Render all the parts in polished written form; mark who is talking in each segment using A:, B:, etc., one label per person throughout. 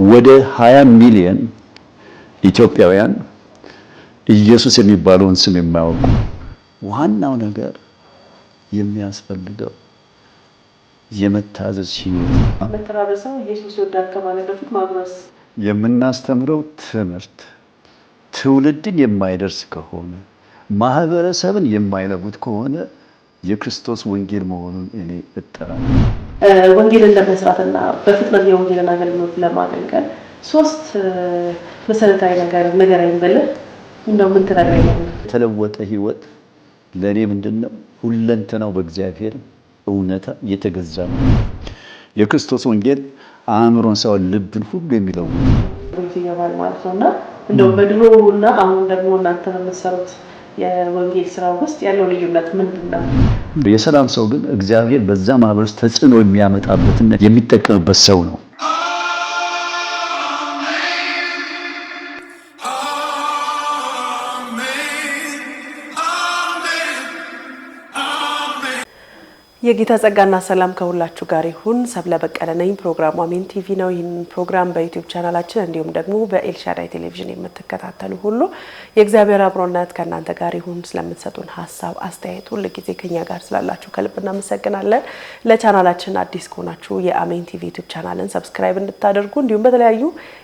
A: ወደ 20 ሚሊዮን ኢትዮጵያውያን ኢየሱስ የሚባለውን ስም የማያውቁ። ዋናው ነገር የሚያስፈልገው የመታዘዝ ሕይወት
B: መተራበሰው ኢየሱስ ወዳድ ከማለት በፊት ማብረስ
A: የምናስተምረው ትምህርት ትውልድን የማይደርስ ከሆነ ማህበረሰብን የማይለውጥ ከሆነ የክርስቶስ ወንጌል መሆኑን እኔ እጠራለሁ።
B: ወንጌልን ለመስራትና በፍጥነት የወንጌልን አገልግሎት ለማገልገል 3 መሰረታዊ ነገር ንገረኝ ብለህ እንደው ምን ትነግረኛለህ?
A: የተለወጠ ህይወት ለኔ ምንድነው? ሁለንተናው በእግዚአብሔር እውነታ የተገዛ ነው። የክርስቶስ ወንጌል አእምሮን ሰው ልብን ሁሉ የሚለውጥ
B: ይገባል ማለት ነውና እንደው በድሮውና አሁን ደግሞ እናንተ በምትሰሩት የወንጌል ስራ ውስጥ ያለው ልዩነት ምንድነው?
A: የሰላም ሰው ግን እግዚአብሔር በዛ ማህበረሰብ ተጽዕኖ የሚያመጣበትና የሚጠቀምበት ሰው ነው።
B: የጌታ ጸጋና ሰላም ከሁላችሁ ጋር ይሁን። ሰብለ በቀለ ነኝ። ፕሮግራሙ አሜን ቲቪ ነው። ይህን ፕሮግራም በዩቲዩብ ቻናላችን እንዲሁም ደግሞ በኤልሻዳይ ቴሌቪዥን የምትከታተሉ ሁሉ የእግዚአብሔር አብሮነት ከእናንተ ጋር ይሁን። ስለምትሰጡን ሀሳብ አስተያየት ሁሉ ጊዜ ከኛ ጋር ስላላችሁ ከልብ እናመሰግናለን። ለቻናላችን አዲስ ከሆናችሁ የአሜን ቲቪ ዩቲዩብ ቻናልን ሰብስክራይብ እንድታደርጉ እንዲሁም በተለያዩ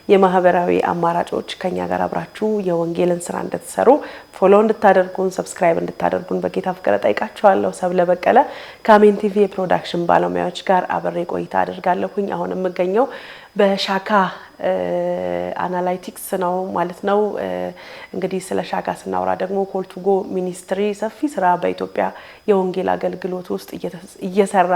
B: የማህበራዊ አማራጮች ከኛ ጋር አብራችሁ የወንጌልን ስራ እንድትሰሩ ፎሎ እንድታደርጉን ሰብስክራይብ እንድታደርጉን በጌታ ፍቅር ጠይቃችኋለሁ። ሰብለ በቀለ ከአሜን ቲቪ የፕሮዳክሽን ባለሙያዎች ጋር አብሬ ቆይታ አደርጋለሁኝ። አሁን የምገኘው በሻካ አናላይቲክስ ነው ማለት ነው። እንግዲህ ስለ ሻካ ስናወራ ደግሞ ኮልቱጎ ሚኒስትሪ ሰፊ ስራ በኢትዮጵያ የወንጌል አገልግሎት ውስጥ እየሰራ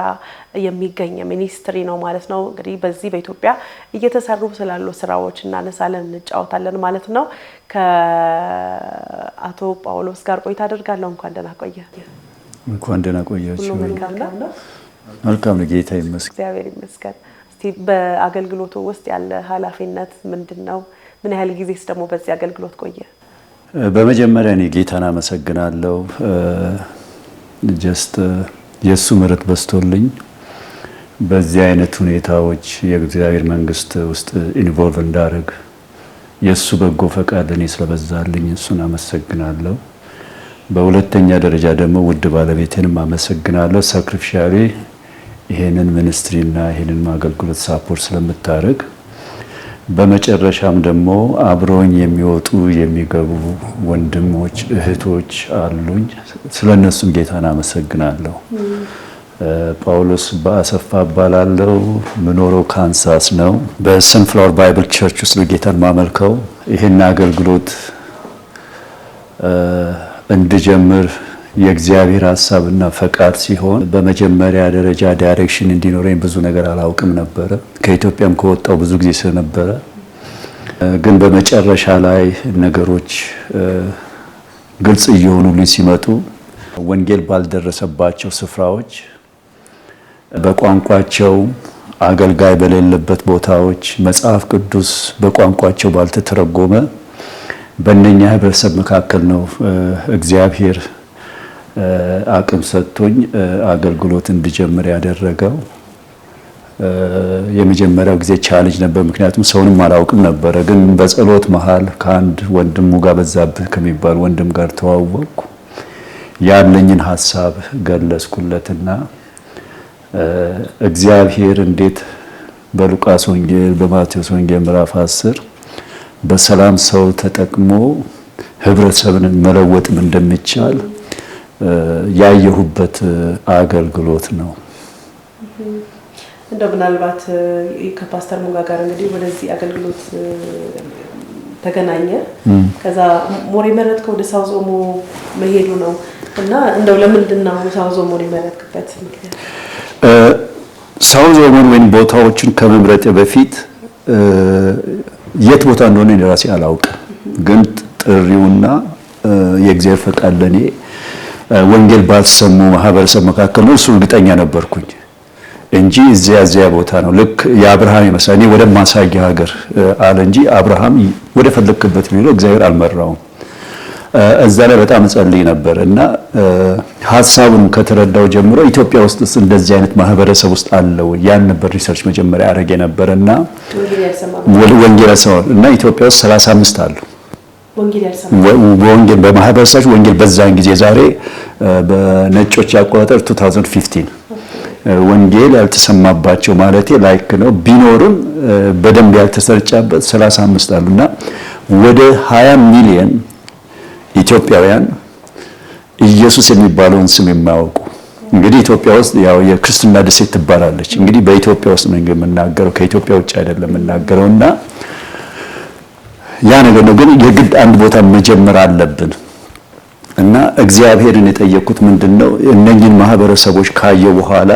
B: የሚገኝ ሚኒስትሪ ነው ማለት ነው። እንግዲህ በዚህ በኢትዮጵያ እየተሰሩ ስላሉ ስራዎች እናነሳለን እንጫወታለን ማለት ነው። ከአቶ ጳውሎስ ጋር ቆይታ አደርጋለሁ። እንኳን ደህና ቆየ።
A: እንኳን ደህና ቆያችሁ።
B: መልካም
A: ነው። ጌታ ይመስገን።
B: እግዚአብሔር ይመስገን። እስቲ በአገልግሎቱ ውስጥ ያለ ኃላፊነት ምንድነው? ምን ያህል ጊዜስ ደግሞ በዚህ አገልግሎት ቆየ?
A: በመጀመሪያ እኔ ጌታን አመሰግናለሁ። የሱ ምሕረት በስቶልኝ በዚህ አይነት ሁኔታዎች የእግዚአብሔር መንግስት ውስጥ ኢንቮልቭ እንዳደርግ የሱ በጎ ፈቃድ እኔ ስለበዛልኝ እሱን አመሰግናለሁ። በሁለተኛ ደረጃ ደግሞ ውድ ባለቤቴንም አመሰግናለሁ። ሳክሪፊሻሊ ይሄንን ሚኒስትሪና ይሄንን አገልግሎት ሳፖርት ስለምታደርግ። በመጨረሻም ደግሞ አብሮኝ የሚወጡ የሚገቡ ወንድሞች እህቶች አሉኝ። ስለነሱም ጌታን አመሰግናለሁ። ጳውሎስ በአሰፋ እባላለሁ። ምኖረው ካንሳስ ነው። በሰንፍላወር ባይብል ቸርች ውስጥ ጌታን ማመልከው። ይሄን አገልግሎት እንድጀምር የእግዚአብሔር ሐሳብና ፈቃድ ሲሆን በመጀመሪያ ደረጃ ዳይሬክሽን እንዲኖረኝ ብዙ ነገር አላውቅም ነበር። ከኢትዮጵያም ከወጣው ብዙ ጊዜ ስለነበረ ግን በመጨረሻ ላይ ነገሮች ግልጽ እየሆኑልኝ ሲመጡ ወንጌል ባልደረሰባቸው ስፍራዎች በቋንቋቸው አገልጋይ በሌለበት ቦታዎች መጽሐፍ ቅዱስ በቋንቋቸው ባልተተረጎመ በእነኛ ህብረተሰብ መካከል ነው እግዚአብሔር አቅም ሰጥቶኝ አገልግሎት እንድጀምር ያደረገው። የመጀመሪያው ጊዜ ቻሌንጅ ነበር፣ ምክንያቱም ሰውንም አላውቅም ነበር። ግን በጸሎት መሃል ከአንድ ወንድሙ ጋር በዛብህ ከሚባል ወንድም ጋር ተዋወቅኩ። ያለኝን ሐሳብ ገለጽኩለትና እግዚአብሔር እንዴት በሉቃስ ወንጌል በማቴዎስ ወንጌል ምዕራፍ 10 በሰላም ሰው ተጠቅሞ ህብረተሰብን መለወጥም እንደሚቻል ያየሁበት አገልግሎት ነው።
B: እንደው ምናልባት ከፓስተር ሙጋ ጋር እንግዲህ ወደዚህ አገልግሎት ተገናኘ። ከዛ ሞሪ መረጥከው ወደ ሳውዝ ኦሞ መሄዱ ነው እና እንደው ለምንድን ነው ሳውዝ ኦሞ መረጥክበት ምክንያት?
A: ሳውዝ ኦሞ ወይም ቦታዎችን ከመምረጥ በፊት የት ቦታ እንደሆነ ራሴ አላውቅም። ግን ጥሪውና የእግዚአብሔር ፈቃድ ለኔ ወንጌል ባልሰሙ ማህበረሰብ መካከል ነው እሱ እርግጠኛ ነበርኩኝ እንጂ እዚያ ቦታ ነው። ልክ የአብርሃም ይመስላል። እኔ ወደ ማሳያ ሀገር አለ እንጂ አብርሃም ወደ ፈለክበት ቢለው እግዚአብሔር አልመራውም። እዛ ላይ በጣም ጸልይ ነበር እና ሐሳቡን ከተረዳው ጀምሮ ኢትዮጵያ ውስጥ እንደዚህ አይነት ማህበረሰብ ውስጥ አለው ያን ነበር ሪሰርች መጀመሪያ አረገ ነበርና ወንጌል ያሰማል እና ኢትዮጵያ ውስጥ 35 አሉ ወንጌል በማህበረሰብ ወንጌል በዛን ጊዜ ዛሬ በነጮች አቆጣጠር 2015 ወንጌል ያልተሰማባቸው ማለት ላይክ ነው ቢኖርም በደንብ ያልተሰርጫበት 35 አሉና ወደ 20 ሚሊዮን ኢትዮጵያውያን ኢየሱስ የሚባለውን ስም የማያውቁ እንግዲህ ኢትዮጵያ ውስጥ ያው የክርስትና ደሴት ትባላለች እንግዲህ በኢትዮጵያ ውስጥ ነው የምናገረው ከኢትዮጵያ ውጭ አይደለም የምናገረውና ያ ነገር ነው ግን የግድ አንድ ቦታ መጀመር አለብን እና እግዚአብሔርን የጠየቁት ምንድነው እነኚህን ማህበረሰቦች ካየው በኋላ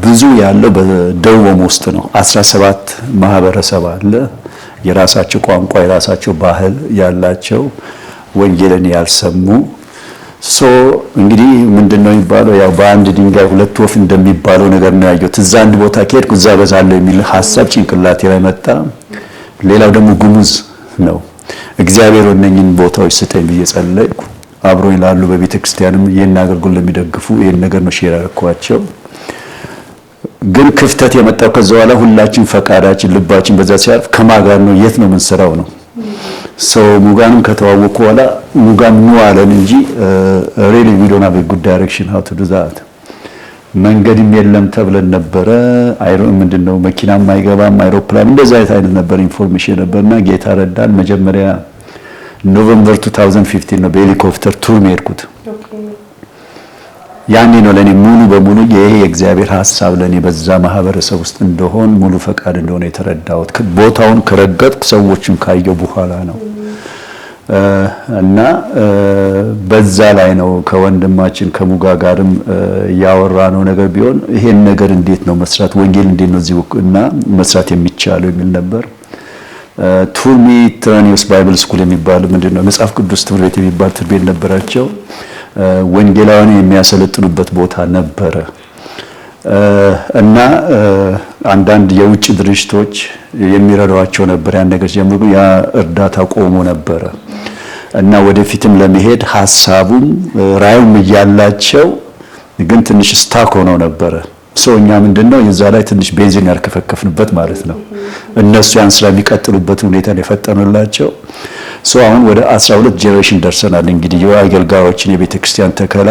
A: ብዙ ያለው በደቡብ ውስጥ ነው 17 ማህበረሰብ አለ የራሳቸው ቋንቋ የራሳቸው ባህል ያላቸው ወንጌልን ያልሰሙ እንግዲህ ምንድነው የሚባለው ያው በአንድ ድንጋይ ሁለት ወፍ እንደሚባለው ነገር ነው ያየሁት እዛ አንድ ቦታ ከሄድኩ እዛ በዛለው የሚል ሐሳብ ጭንቅላቴ ላይ መጣ ሌላው ደግሞ ጉሙዝ ነው እግዚአብሔር እነኝን ቦታዎች ስጠኝ ብዬ ጸለይኩ አብሮኝ ላሉ በቤተክርስቲያንም ይሄን አገልግሎት ለሚደግፉ ይሄን ነገር ነው ሼር አደረኳቸው ግን ክፍተት የመጣው ከዛ በኋላ ሁላችን ፈቃዳችን ልባችን በዛ ሲያርፍ ከማጋር ነው የት ነው የምንሰራው ነው ሙጋንም ከተዋወቁ በኋላ ሙጋም ነው አለን እንጂ really we don't have a good direction how to do that መንገድም የለም ተብለን ነበረ ምንድነው መኪናም አይገባም አይሮፕላን እንደዛ አይነት ነበር ኢንፎርሜሽን ነበርና ጌታ ረዳን መጀመሪያ ኖቬምበር 2015 ነው በሄሊኮፕተር ቱር ሄድኩት ያኔ ነው ለኔ ሙሉ በሙሉ ይሄ የእግዚአብሔር ሐሳብ ለኔ በዛ ማህበረሰብ ውስጥ እንደሆን ሙሉ ፈቃድ እንደሆነ የተረዳሁት ቦታውን ከረገጥኩ ሰዎችን ካየው በኋላ ነው እና በዛ ላይ ነው ከወንድማችን ከሙጋ ጋርም ያወራነው ነገር ቢሆን ይሄን ነገር እንዴት ነው መስራት ወንጌል እንዴት ነው እዚህና መስራት የሚቻለው የሚል ነበር ቱርሚ ትራኒዮስ ባይብል ስኩል የሚባል ምንድነው መጽሐፍ ቅዱስ ትምህርት ቤት የሚባል ትምህርት ቤት ነበራቸው ወንጌላውያን የሚያሰለጥኑበት ቦታ ነበረ እና አንዳንድ የውጭ ድርጅቶች የሚረዷቸው ነበር ያን ነገር ጀምሮ ያ እርዳታ ቆሞ ነበር እና ወደፊትም ለመሄድ ሐሳቡም ራዩም ያላቸው ግን ትንሽ ስታክ ሆኖ ነበር እኛ ምንድነው የዛ ላይ ትንሽ ቤንዚን ያርከፈከፍንበት ማለት ነው እነሱ ያን ስራ የሚቀጥሉበት ሁኔታ የፈጠኑላቸው አሁን ወደ 12 ጄኔሬሽን ደርሰናል እንግዲህ የአገልጋዮችን የቤተክርስቲያን ተከላ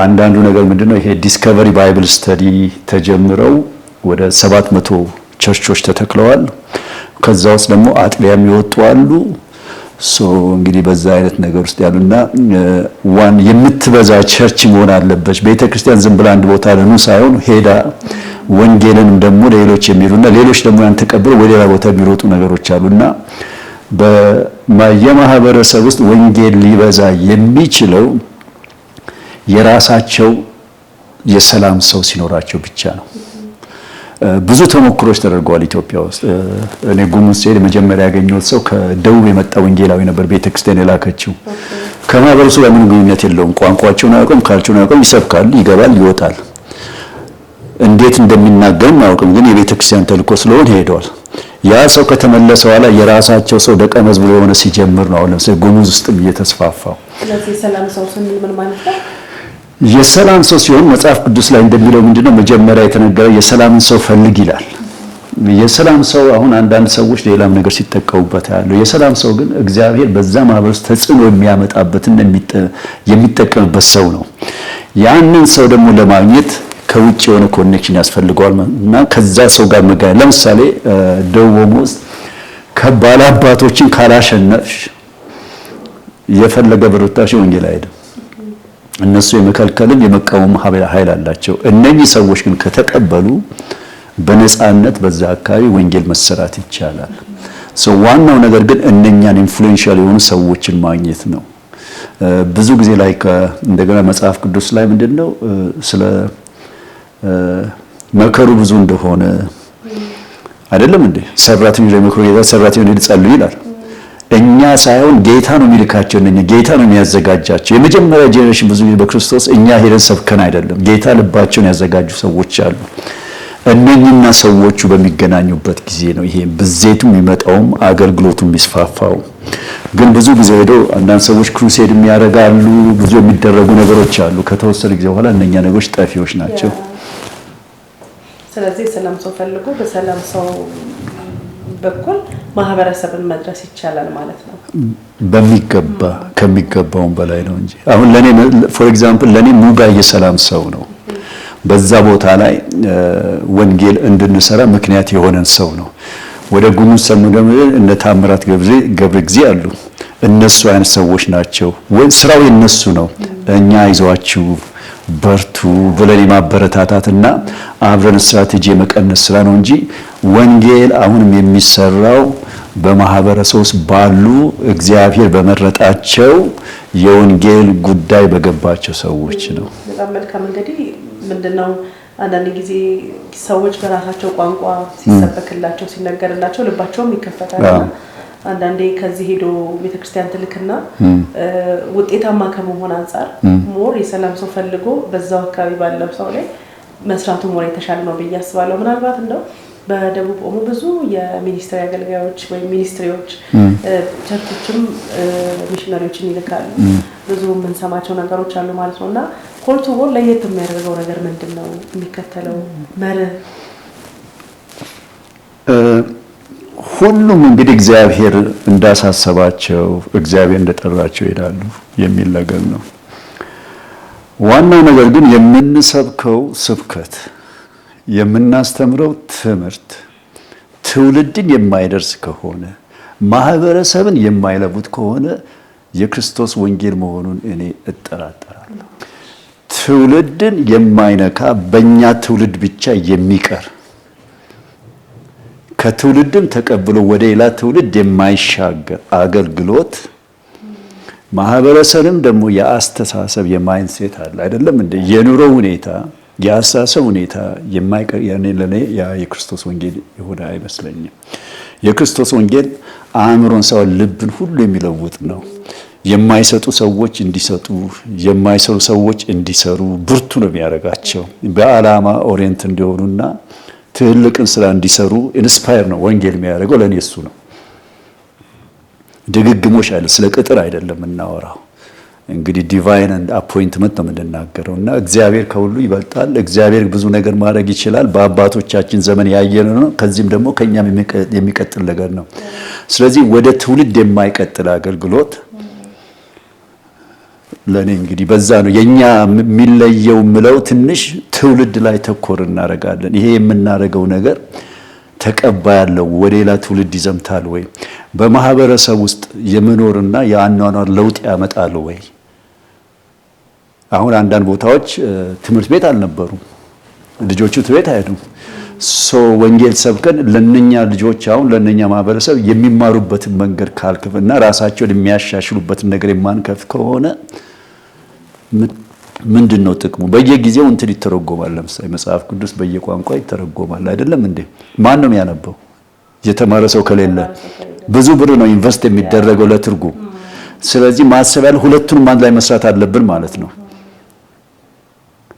A: አንዳንዱ ነገር ምንድነው ይሄ ዲስከቨሪ ባይብል ስተዲ ተጀምረው ወደ 700 ቸርቾች ተተክለዋል ከዛ ውስጥ ደግሞ አጥቢያም ይወጡ አሉ እንግዲህ በዛ አይነት ነገር ውስጥ ያሉና ዋን የምትበዛ ቸርች መሆን አለበት ቤተክርስቲያን ዝም ብላ አንድ ቦታ ለኑ ሳይሆን ሄዳ ወንጌልን ደግሞ ለሌሎች የሚሉና ሌሎች ደግሞ ያን ተቀብለው ወደ ሌላ ቦታ የሚሮጡ ነገሮች አሉና በየማህበረሰብ ውስጥ ወንጌል ሊበዛ የሚችለው የራሳቸው የሰላም ሰው ሲኖራቸው ብቻ ነው ብዙ ተሞክሮች ተደርገዋል ኢትዮጵያ ውስጥ እኔ ጉሙዝ ሲሄድ መጀመሪያ ያገኘሁት ሰው ከደቡብ የመጣ ወንጌላዊ ነበር ቤተክርስቲያን የላከችው ከማህበረሰቡ ጋር ምንም ግንኙነት የለውም ቋንቋቸውን አያውቅም ካልቸውን አያውቅም ይሰብካል ይገባል ይወጣል እንዴት እንደሚናገርም አያውቅም ግን የቤተክርስቲያን ተልእኮ ስለሆነ ሄደዋል ያ ሰው ከተመለሰ በኋላ የራሳቸው ሰው ደቀ መዝሙር የሆነ ሲጀምር ነው አሁን ለምሳሌ ጉሙዝ ውስጥም እየተስፋፋው
B: ስለዚህ ሰላም ሰው ስንል ምን ማለት ነው
A: የሰላም ሰው ሲሆን መጽሐፍ ቅዱስ ላይ እንደሚለው ምንድነው መጀመሪያ የተነገረው የሰላምን ሰው ፈልግ ይላል የሰላም ሰው አሁን አንዳንድ ሰዎች ሌላም ነገር ሲጠቀሙበት ያለው የሰላም ሰው ግን እግዚአብሔር በዛ ማህበረሰብ ተጽዕኖ የሚያመጣበትን የሚጠቀምበት ሰው ነው ያንን ሰው ደግሞ ለማግኘት ከውጭ የሆነ ኮኔክሽን ያስፈልገዋል እና ከዛ ሰው ጋር መገናኘት ለምሳሌ ደቡብ ውስጥ ከባለ አባቶችን ካላሸነፍሽ የፈለገ ብርታሽ ወንጌል አይደለም እነሱ የመከልከልን የመቃወም ኃይል አላቸው እነኚህ ሰዎች ግን ከተቀበሉ በነፃነት በዛ አካባቢ ወንጌል መሰራት ይቻላል ዋናው ነገር ግን እነኛን ኢንፍሉዌንሻል የሆኑ ሰዎችን ማግኘት ነው ብዙ ጊዜ ላይ እንደገና መጽሐፍ ቅዱስ ላይ ምንድነው ስለ መከሩ ብዙ እንደሆነ አይደለም እንዴ ሰራተኞች ለመከሩ ጌታ ሰራተኞች እንዲጸልዩ ይላል እኛ ሳይሆን ጌታ ነው የሚልካቸው እነኛ ጌታ ነው የሚያዘጋጃቸው የመጀመሪያ ጄኔሬሽን ብዙ በክርስቶስ እኛ ሄደን ሰብከን አይደለም ጌታ ልባቸውን ያዘጋጁ ሰዎች አሉ እነኚህና ሰዎቹ በሚገናኙበት ጊዜ ነው ይሄ ብዜቱ የሚመጣውም አገልግሎቱ የሚስፋፋው። ግን ብዙ ጊዜ ሄዶ አንዳንድ ሰዎች ክሩሴድ የሚያደርጋሉ፣ ብዙ የሚደረጉ ነገሮች አሉ። ከተወሰነ ጊዜ በኋላ እነኛ ነገሮች ጠፊዎች ናቸው።
B: ስለዚህ ሰላም ሰው ፈልጎ በሰላም ሰው በኩል ማህበረሰብን መድረስ ይቻላል ማለት ነው። በሚገባ
A: ከሚገባውም በላይ ነው እንጂ አሁን ለኔ ፎር ኤግዛምፕል ለኔ ሙጋ የሰላም ሰው ነው። በዛ ቦታ ላይ ወንጌል እንድንሰራ ምክንያት የሆነን ሰው ነው። ወደ ጉሙዝ ሰሙደም እነ ታምራት ገብረ ጊዜ አሉ። እነሱ አይነት ሰዎች ናቸው። ስራው የነሱ ነው። እኛ ይዟችሁ በርቱ ብለን የማበረታታትና አብረን ስትራቴጂ የመቀነስ ስራ ነው እንጂ ወንጌል አሁንም የሚሰራው በማህበረሰብ ውስጥ ባሉ እግዚአብሔር በመረጣቸው የወንጌል ጉዳይ በገባቸው ሰዎች ነው።
B: በጣም መልካም። እንግዲህ ምንድነው አንዳንድ ጊዜ ሰዎች በራሳቸው ቋንቋ ሲሰበክላቸው ሲነገርላቸው ልባቸውም ይከፈታል። አንዳንዴ ከዚህ ሄዶ ቤተክርስቲያን ትልክና ውጤታማ ከመሆን አንፃር ሞር የሰላም ሰው ፈልጎ በዛው አካባቢ ባለው ሰው ላይ መስራቱ ሞር የተሻለ ነው ብዬ አስባለሁ። ምናልባት እንደው በደቡብ ኦሞ ብዙ የሚኒስትሪ አገልጋዮች ወይ ሚኒስትሪዎች ቸርቾችም ሚሽነሪዎችን ይልካሉ። ብዙ የምንሰማቸው ነገሮች አሉ ማለት ነውና ኮልቱቦ ለየት የሚያደርገው ነገር ምንድነው? የሚከተለው መርህ
A: ሁሉም እንግዲህ እግዚአብሔር እንዳሳሰባቸው እግዚአብሔር እንደጠራቸው ይሄዳሉ የሚል ነገር ነው። ዋናው ነገር ግን የምንሰብከው ስብከት የምናስተምረው ትምህርት ትውልድን የማይደርስ ከሆነ ማህበረሰብን የማይለውጥ ከሆነ የክርስቶስ ወንጌል መሆኑን እኔ እጠራጠራለሁ። ትውልድን የማይነካ በእኛ ትውልድ ብቻ የሚቀር ከትውልድም ተቀብሎ ወደ ሌላ ትውልድ የማይሻገር አገልግሎት ማህበረሰብም ደግሞ የአስተሳሰብ የማይንሴት አለ አይደለም እንደ የኑሮ ሁኔታ የአስተሳሰብ ሁኔታ የማይቀር ለኔ የክርስቶስ ወንጌል ይሁዳ አይመስለኝም። የክርስቶስ ወንጌል አእምሮን ሰው ልብን ሁሉ የሚለውጥ ነው። የማይሰጡ ሰዎች እንዲሰጡ፣ የማይሰሩ ሰዎች እንዲሰሩ ብርቱ ነው የሚያደርጋቸው። በዓላማ ኦሪየንት እንዲሆኑና ትልቅን ስራ እንዲሰሩ ኢንስፓየር ነው ወንጌል የሚያደርገው። ለኔ እሱ ነው። ድግግሞሽ አይደለም፣ ስለ ቅጥር አይደለም እናወራው። እንግዲህ ዲቫይን ኤንድ አፖይንትመንት ነው የምንናገረው እና እግዚአብሔር ከሁሉ ይበልጣል። እግዚአብሔር ብዙ ነገር ማድረግ ይችላል። በአባቶቻችን ዘመን ያየነው ነው። ከዚህም ደግሞ ከኛም የሚቀጥል ነገር ነው። ስለዚህ ወደ ትውልድ የማይቀጥል አገልግሎት ለኔ እንግዲህ በዛ ነው የኛ የሚለየው ምለው ትንሽ ትውልድ ላይ ተኮር እናደርጋለን። ይሄ የምናደርገው ነገር ተቀባይ ያለው ወደ ሌላ ትውልድ ይዘምታል ወይ? በማህበረሰብ ውስጥ የመኖርና የአኗኗር ለውጥ ያመጣል ወይ? አሁን አንዳንድ ቦታዎች ትምህርት ቤት አልነበሩም፣ ልጆቹ ትምህርት ቤት አይሄዱም። ወንጌል ሰብከን ለነኛ ልጆች አሁን ለነኛ ማህበረሰብ የሚማሩበትን መንገድ ካልከፍና ራሳቸውን የሚያሻሽሉበትን ነገር የማንከፍ ከሆነ ምንድነው ጥቅሙ? በየጊዜው እንትን ይተረጎማል። ለምሳሌ መጽሐፍ ቅዱስ በየቋንቋ ይተረጎማል አይደለም እንዴ? ማን ነው የሚያነበው? የተማረ ሰው ከሌለ ብዙ ብር ነው ኢንቨስት የሚደረገው ለትርጉም። ስለዚህ ማሰብ ያለ ሁለቱንም አንድ ላይ መስራት አለብን ማለት ነው።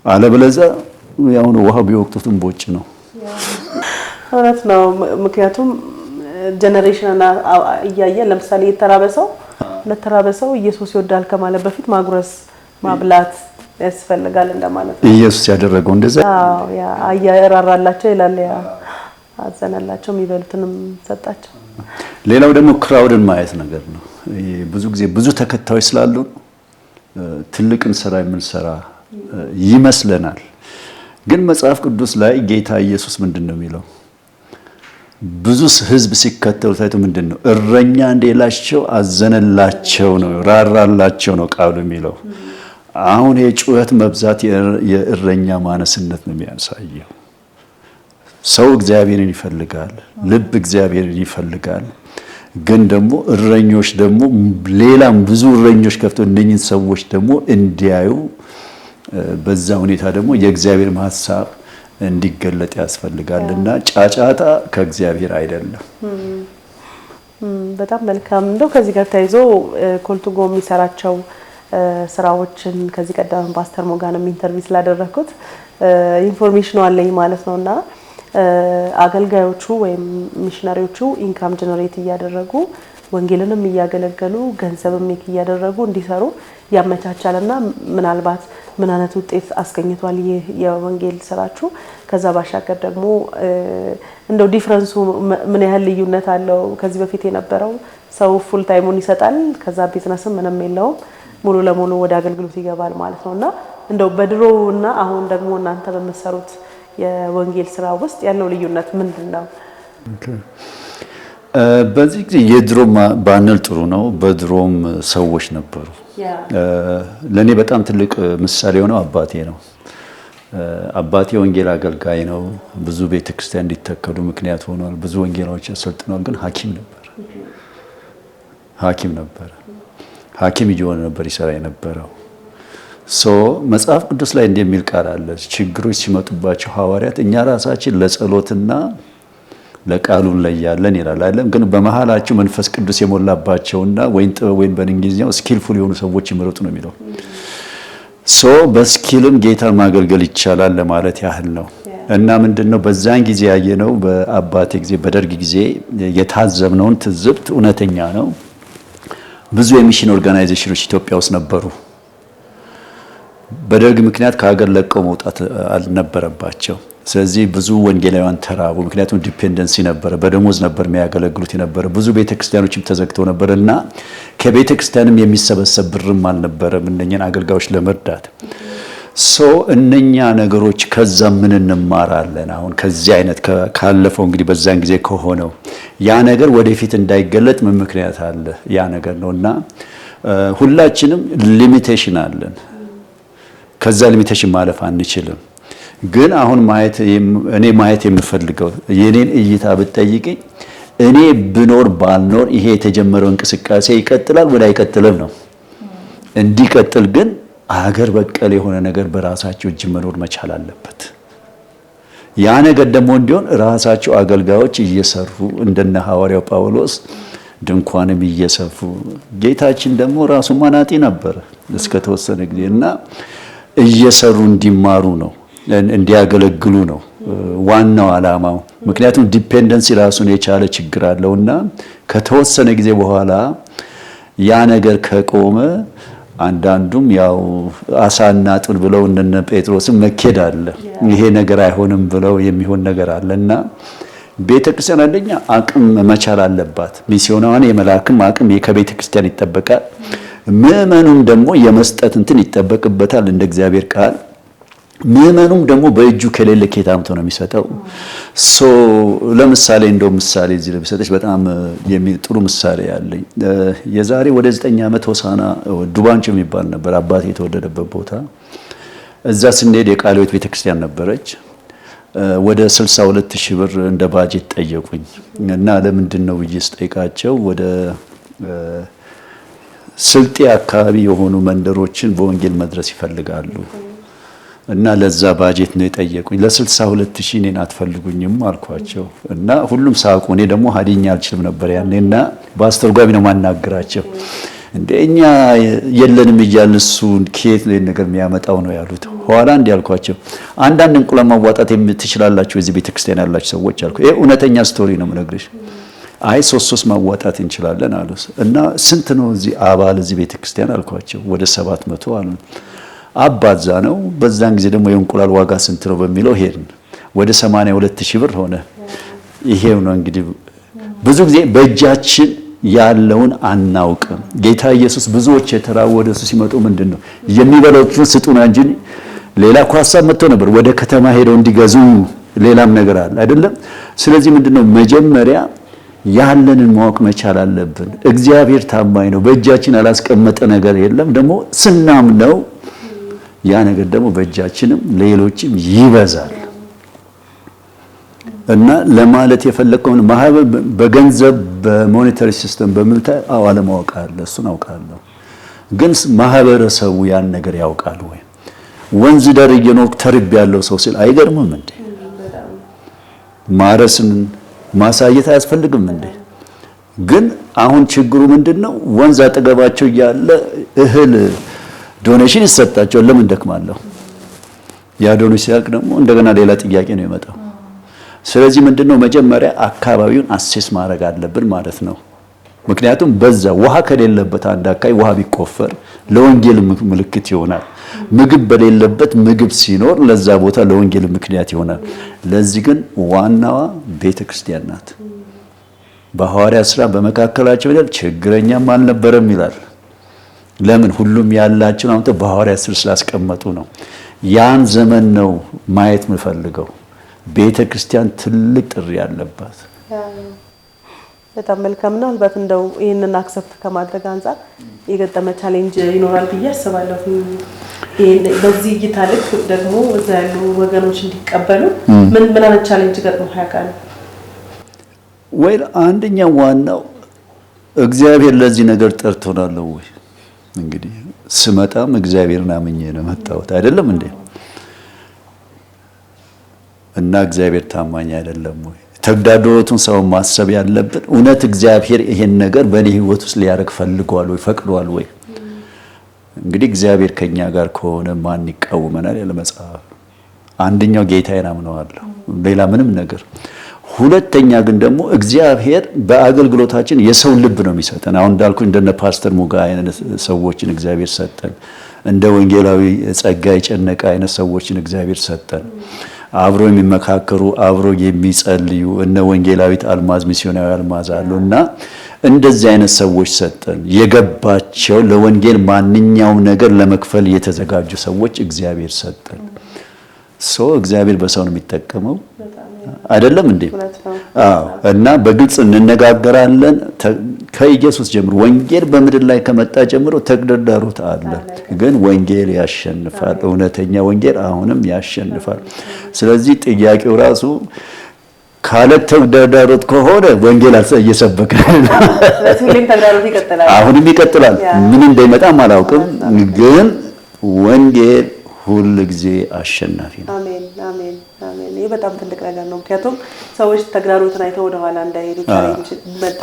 A: አለበለዚያ ያው ነው ውሃ ቢወቅቱትም ቦጭ ነው።
B: እውነት ነው። ምክንያቱም ጀነሬሽንና እያየ ለምሳሌ የተራበሰው ለተራበሰው ኢየሱስ ይወዳል ከማለት በፊት ማጉረስ ማብላት ያስፈልጋል እንደማለት ነው።
A: ኢየሱስ ያደረገው እንደዛ
B: ያ አያራራላቸው ይላል። ያ አዘነላቸው የሚበሉትንም ሰጣቸው።
A: ሌላው ደግሞ ክራውድን ማየት ነገር ነው። ብዙ ጊዜ ብዙ ተከታዮች ስላሉ ትልቅን ስራ የምንሰራ ይመስለናል። ግን መጽሐፍ ቅዱስ ላይ ጌታ ኢየሱስ ምንድነው የሚለው? ብዙ ህዝብ ሲከተሉ ታይቶ ምንድነው? እረኛ እንደሌላቸው አዘነላቸው ነው፣ ራራላቸው ነው ቃሉ የሚለው። አሁን የጩኸት መብዛት የእረኛ ማነስነት ነው የሚያሳየው። ሰው እግዚአብሔርን ይፈልጋል፣ ልብ እግዚአብሔርን ይፈልጋል። ግን ደግሞ እረኞች ደግሞ ሌላም ብዙ እረኞች ከፍተው እነኝን ሰዎች ደግሞ እንዲያዩ በዛ ሁኔታ ደግሞ የእግዚአብሔር ሐሳብ እንዲገለጥ ያስፈልጋልና ጫጫታ ከእግዚአብሔር አይደለም።
B: በጣም መልካም። እንደው ከዚህ ጋር ተያይዞ ኮልቱጎ የሚሰራቸው ስራዎችን ከዚህ ቀደም ፓስተር ሞጋንም ኢንተርቪው ስላደረኩት ኢንፎርሜሽኑ አለኝ ማለት ነውና አገልጋዮቹ ወይም ሚሽነሪዎቹ ኢንካም ጀነሬት እያደረጉ ወንጌልንም እያገለገሉ ገንዘብም እያደረጉ እንዲሰሩ ያመቻቻልና ምናልባት ምን አይነት ውጤት አስገኝቷል ይህ የወንጌል ስራችሁ? ከዛ ባሻገር ደግሞ እንደው ዲፈረንሱ ምን ያህል ልዩነት አለው? ከዚህ በፊት የነበረው ሰው ፉል ታይሙን ይሰጣል፣ ከዛ ቢዝነስም ምንም የለውም፣ ሙሉ ለሙሉ ወደ አገልግሎት ይገባል ማለት ነውና እንደው በድሮውና አሁን ደግሞ እናንተ በመሰሩት የወንጌል ስራ ውስጥ ያለው ልዩነት ምንድነው?
A: በዚህ ጊዜ የድሮም ባንል ጥሩ ነው። በድሮም ሰዎች ነበሩ። ለኔ በጣም ትልቅ ምሳሌ የሆነው አባቴ ነው። አባቴ ወንጌል አገልጋይ ነው። ብዙ ቤተክርስቲያን እንዲተከሉ ምክንያት ሆኗል። ብዙ ወንጌላዎች አሰልጥኗል። ግን ሐኪም ነበር። ሐኪም እየሆነ ነበር ይሰራ የነበረው። መጽሐፍ ቅዱስ ላይ እንደሚል ቃል አለ። ችግሮች ሲመጡባቸው ሐዋርያት እኛ ራሳችን ለጸሎትና ለቃሉ እንለያለን ይላል አይደለም? ግን በመሃላቸው መንፈስ ቅዱስ የሞላባቸውና ወይን ጥበብ ወይን በእንግሊዝኛው ስኪልፉል የሆኑ ሰዎች ይመረጡ ነው የሚለው። በስኪልም ጌታን ማገልገል ይቻላል ለማለት ያህል ነው። እና ምንድነው በዛን ጊዜ ያየነው በአባቴ ጊዜ በደርግ ጊዜ የታዘብነውን ትዝብት እውነተኛ ነው። ብዙ የሚሽን ኦርጋናይዜሽኖች ኢትዮጵያ ውስጥ ነበሩ። በደርግ ምክንያት ከሀገር ለቀው መውጣት አልነበረባቸው። ስለዚህ ብዙ ወንጌላውያን ተራቡ። ምክንያቱም ዲፔንደንሲ ነበረ፣ በደሞዝ ነበር የሚያገለግሉት የነበረ። ብዙ ቤተክርስቲያኖችም ተዘግተው ነበርና ከቤተክርስቲያንም የሚሰበሰብ ብርም አልነበረም እነኛን አገልጋዮች ለመርዳት። እነኛ ነገሮች ከዛ ምን እንማራለን? አሁን ከዚህ አይነት ካለፈው እንግዲህ በዛን ጊዜ ከሆነው ያ ነገር ወደፊት እንዳይገለጥ ምን ምክንያት አለ? ያ ነገር ነውና ሁላችንም ሊሚቴሽን አለን። ከዛ ሊሚቴሽን ማለፍ አንችልም። ግን አሁን እኔ ማየት የምፈልገው የኔን እይታ ብትጠይቀኝ እኔ ብኖር ባልኖር ይሄ የተጀመረው እንቅስቃሴ ይቀጥላል ወይ አይቀጥልም ነው። እንዲቀጥል ግን አገር በቀል የሆነ ነገር በራሳቸው እጅ መኖር መቻል አለበት። ያ ነገር ደግሞ እንዲሆን ራሳቸው አገልጋዮች እየሰሩ እንደነ ሐዋርያው ጳውሎስ ድንኳንም እየሰፉ ጌታችን ደግሞ ራሱ ማናጢ ነበር እስከተወሰነ ጊዜና እየሰሩ እንዲማሩ ነው እንዲያገለግሉ ነው ዋናው ዓላማው። ምክንያቱም ዲፔንደንሲ ራሱን የቻለ ችግር አለውና ከተወሰነ ጊዜ በኋላ ያ ነገር ከቆመ አንዳንዱም ያው አሳና ጥል ብለው እነ ጴጥሮስም መኬድ አለ። ይሄ ነገር አይሆንም ብለው የሚሆን ነገር አለና ቤተክርስቲያን አንደኛ አቅም መቻል አለባት። ሚስዮናውያን የመላክም አቅም ከቤተክርስቲያን ይጠበቃል። ምዕመኑም ደግሞ የመስጠት እንትን ይጠበቅበታል እንደ እግዚአብሔር ቃል። ምዕመኑም ደግሞ በእጁ ከሌለ ኬታምቶ ነው የሚሰጠው። ለምሳሌ እንደው ምሳሌ እዚህ ለምሳሌ በጣም ጥሩ ምሳሌ ያለኝ የዛሬ ወደ 9 ዓመት ሆሳና ዱባንቾ የሚባል ነበር አባቴ የተወለደበት ቦታ። እዛ ስንሄድ የቃለ ሕይወት ቤተክርስቲያን ነበረች። ወደ 62000 ብር እንደ ባጀት ጠየቁኝ እና ለምንድን ነው ብዬ ስጠይቃቸው ወደ ስልጤ አካባቢ የሆኑ መንደሮችን በወንጌል መድረስ ይፈልጋሉ እና ለዛ ባጀት ነው የጠየቁኝ። ለ62000 እኔን አትፈልጉኝም አልኳቸው እና ሁሉም ሳቁ። እኔ ደግሞ ሀዲኛ አልችልም ነበር ያኔና በአስተርጓሚ ነው ማናገራቸው። እንደኛ የለንም እያልን እሱ ከየት ላይ ነገር የሚያመጣው ነው ያሉት። ኋላ እንዲህ አልኳቸው፣ አንዳንድ እንቁላል ማዋጣት የምትችላላችሁ እዚህ ቤተክርስቲያን ያላችሁ ሰዎች አልኩ። ይሄ እውነተኛ ስቶሪ ነው የምነግርሽ። አይ 3 ማዋጣት እንችላለን አሉ። እና ስንት ነው እዚህ አባል እዚህ ቤተክርስቲያን አልኳቸው። ወደ 700 አሉ። አባዛ ነው። በዛን ጊዜ ደግሞ የእንቁላል ዋጋ ስንት ነው በሚለው ሄድን። ወደ 82000 ብር ሆነ። ይሄው ነው እንግዲህ ብዙ ጊዜ በእጃችን ያለውን አናውቅም። ጌታ ኢየሱስ ብዙዎች የተራወደ እሱ ሲመጡ ምንድነው የሚበሉትን ስጡና እንጂ ሌላ ሐሳብ መጥቶ ነበር። ወደ ከተማ ሄደው እንዲገዙ ሌላም ነገር አለ አይደለም። ስለዚህ ምንድነው መጀመሪያ ያለንን ማወቅ መቻል አለብን። እግዚአብሔር ታማኝ ነው። በእጃችን አላስቀመጠ ነገር የለም። ደግሞ ስናምነው ያ ነገር ደግሞ በእጃችንም ሌሎችም ይበዛል። እና ለማለት የፈለከውን ማህበር በገንዘብ በሞኔታሪ ሲስተም በሚልታ አለማወቅ አለ። እሱን አውቃለሁ። ግን ማህበረሰቡ ያን ነገር ያውቃል ወይ? ወንዝ ዳር እየኖርኩ ተርብ ያለው ሰው ሲል አይገርምም እንዴ? ማረስን ማሳየት አያስፈልግም እንዴ? ግን አሁን ችግሩ ምንድነው? ወንዝ አጠገባቸው እያለ እህል ዶኔሽን ይሰጣቸዋል። ለምን ደክማለሁ? ያ ዶኔሽን ሲያልቅ ደግሞ እንደገና ሌላ ጥያቄ ነው የመጣው። ስለዚህ ምንድነው መጀመሪያ አካባቢውን አሴስ ማድረግ አለብን ማለት ነው። ምክንያቱም በዛ ውሃ ከሌለበት አንድ አካባቢ ውሃ ቢቆፈር ለወንጌል ምልክት ይሆናል። ምግብ በሌለበት ምግብ ሲኖር ለዛ ቦታ ለወንጌል ምክንያት ይሆናል። ለዚህ ግን ዋናዋ ቤተክርስቲያን ናት። በሐዋርያት ሥራ በመካከላቸው ይላል ችግረኛም አልነበረም ይላል። ለምን? ሁሉም ያላቸውን አምጥተው በሐዋርያት ሥር ስላስቀመጡ ነው። ያን ዘመን ነው ማየት የምፈልገው። ቤተክርስቲያን ትልቅ ጥሪ ያለባት።
B: በጣም መልካም ነው። ምናልባት እንደው ይህንን አክሰፕት ከማድረግ አንፃር የገጠመ ቻሌንጅ ይኖራል ብዬ አስባለሁ። በዚህ እይታ ልክ ደግሞ እዛ ያሉ ወገኖች እንዲቀበሉ ምን አይነት ቻሌንጅ ገጥሞ ያውቃል?
A: ወይ አንደኛው ዋናው እግዚአብሔር ለዚህ ነገር ጠርቶናል ወይ? እንግዲህ ስመጣም እግዚአብሔርን አምኜ ነው መጣሁት አይደለም እንዴ? እና እግዚአብሔር ታማኝ አይደለም ወይ? ተግዳሮቱን ሰው ማሰብ ያለብን እውነት እግዚአብሔር ይሄን ነገር በእኔ ህይወት ውስጥ ሊያደርግ ፈልጓል ወይ ፈቅዷል ወይ? እንግዲህ እግዚአብሔር ከኛ ጋር ከሆነ ማን ይቃወመናል? ያለ መጽሐፍ አንደኛው ጌታዬን አምነዋለሁ ሌላ ምንም ነገር። ሁለተኛ ግን ደግሞ እግዚአብሔር በአገልግሎታችን የሰው ልብ ነው የሚሰጠን። አሁን እንዳልኩ እንደነ ፓስተር ሙጋ አይነት ሰዎችን እግዚአብሔር ሰጠን። እንደ ወንጌላዊ ጸጋይ ጨነቀ አይነት ሰዎችን እግዚአብሔር ሰጠን። አብሮ የሚመካከሩ አብሮ የሚጸልዩ እነ ወንጌላዊት አልማዝ ሚስዮናዊ አልማዝ አሉና እንደዚህ አይነት ሰዎች ሰጠን። የገባቸው ለወንጌል ማንኛውም ነገር ለመክፈል የተዘጋጁ ሰዎች እግዚአብሔር ሰጠን። እግዚአብሔር በሰው ነው የሚጠቀመው አይደለም እንዴ? አዎ። እና በግልጽ እንነጋገራለን። ከኢየሱስ ጀምሮ ወንጌል በምድር ላይ ከመጣ ጀምሮ ተግዳሮት አለ፣ ግን ወንጌል ያሸንፋል። እውነተኛ ወንጌል አሁንም ያሸንፋል። ስለዚህ ጥያቄው ራሱ ካለ ተግዳሮት ከሆነ ወንጌል እየሰበከ አሁንም ይቀጥላል። ምን እንደሚመጣም አላውቅም፣ ግን ወንጌል ሁሉ ጊዜ አሸናፊ ነው።
B: አሜን አሜን አሜን። ይሄ በጣም ትልቅ ነገር ነው። ምክንያቱም ሰዎች ተግዳሮትን አይተው ወደ ኋላ እንዳይሄዱ ቻሌንጅ